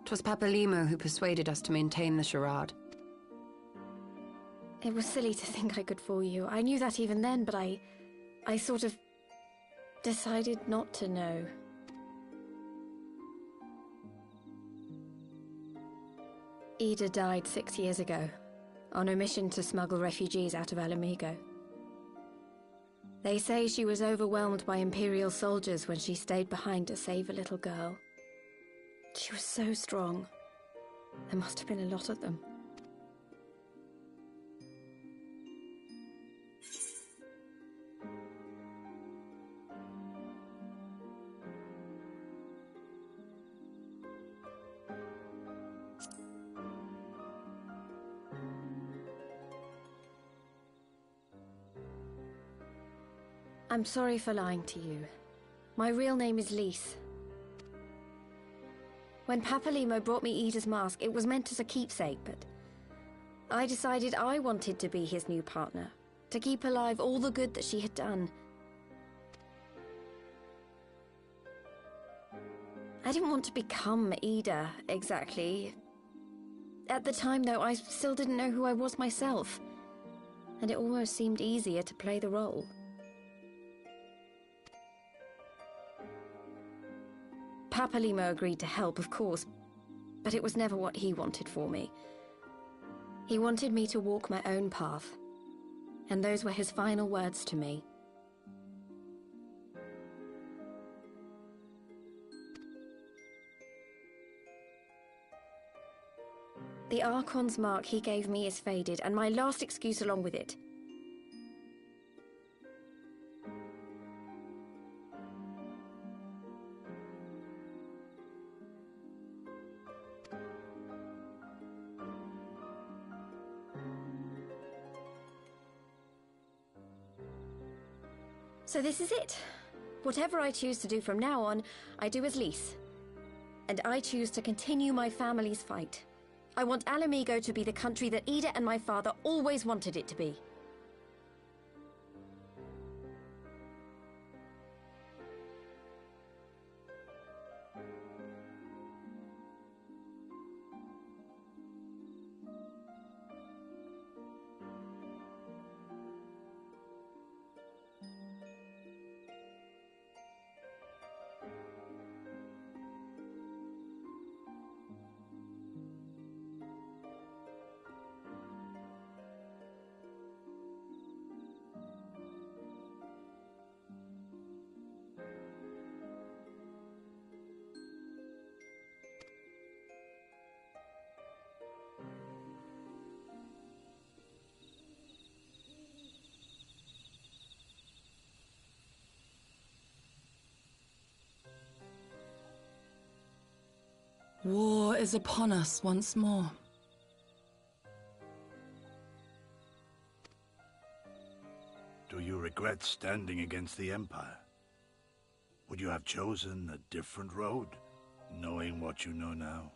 'Twas Papalimo who persuaded us to maintain the charade. It was silly to think I could fool you. I knew that even then, but I sort of decided not to know. Ida died 6 years ago, on a mission to smuggle refugees out of Alamigo. They say she was overwhelmed by Imperial soldiers when she stayed behind to save a little girl. She was so strong. There must have been a lot of them. I'm sorry for lying to you. My real name is Lise. When Papalimo brought me Ida's mask, it was meant as a keepsake, but I decided I wanted to be his new partner, to keep alive all the good that she had done. I didn't want to become Ida, exactly. At the time, though, I still didn't know who I was myself, and it almost seemed easier to play the role. Papalimo agreed to help, of course, but it was never what he wanted for me. He wanted me to walk my own path, and those were his final words to me. The Archon's mark he gave me is faded, and my last excuse along with it. So this is it. Whatever I choose to do from now on, I do as Lise. And I choose to continue my family's fight. I want Alamigo to be the country that Ida and my father always wanted it to be. War is upon us once more. Do you regret standing against the Empire? would you have chosen a different road, knowing what you know now?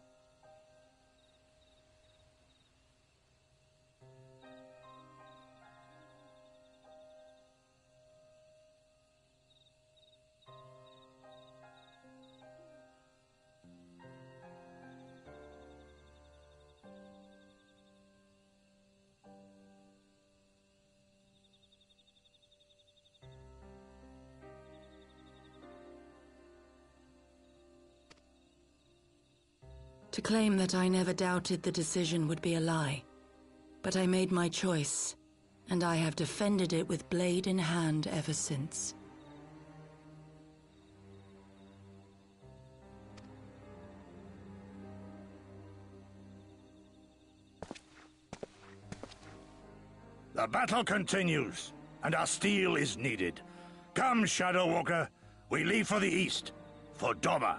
To claim that I never doubted the decision would be a lie. But I made my choice, and I have defended it with blade in hand ever since. The battle continues, and our steel is needed. Come, Shadow Walker, we leave for the east, for Doma.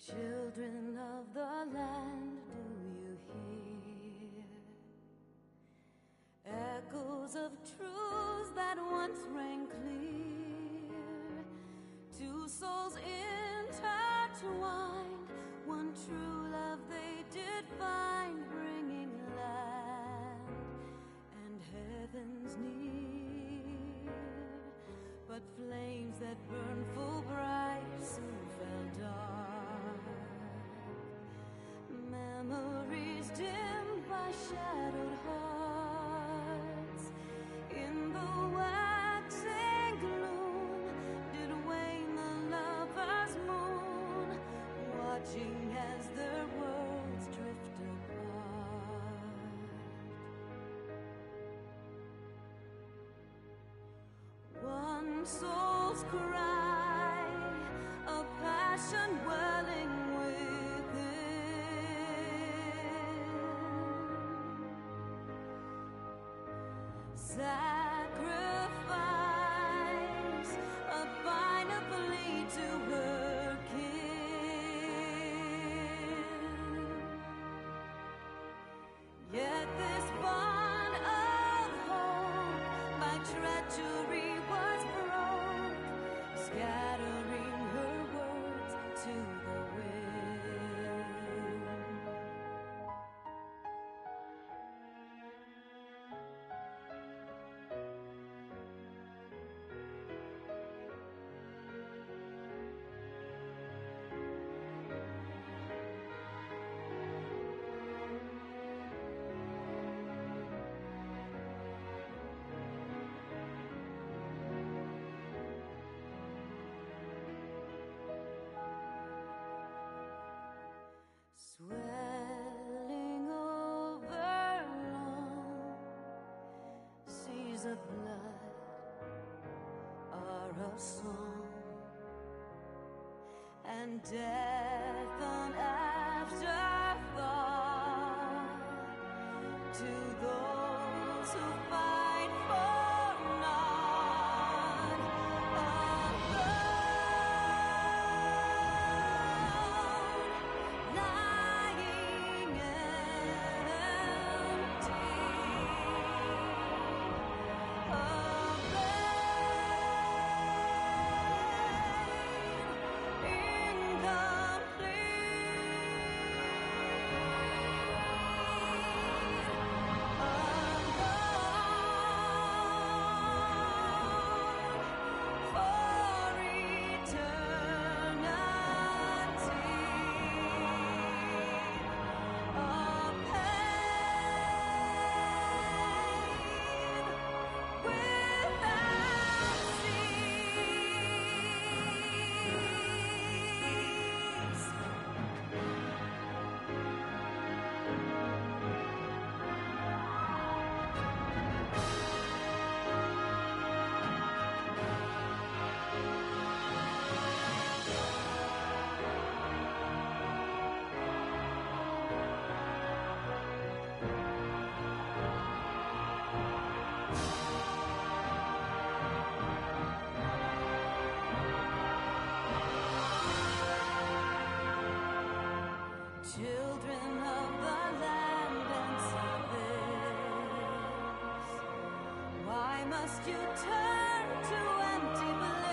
Children of the land, do you hear echoes of truths that once rang clear? Two souls intertwined, one true love they did find, bringing land and heavens near. But flames that burn full bright soon fell dark. Memories dimmed by shadowed hearts. In the waxing gloom did wane the lover's moon, watching as their worlds drift apart. One soul's cry, a passion welling sacrifice, a final plea to her kin. Yet this bond of hope by treachery was broke, scattering her words to the swelling over long seas of blood are a song, and death an afterthought to those who fight for naught. Alone, lying empty, must you turn to empty belief?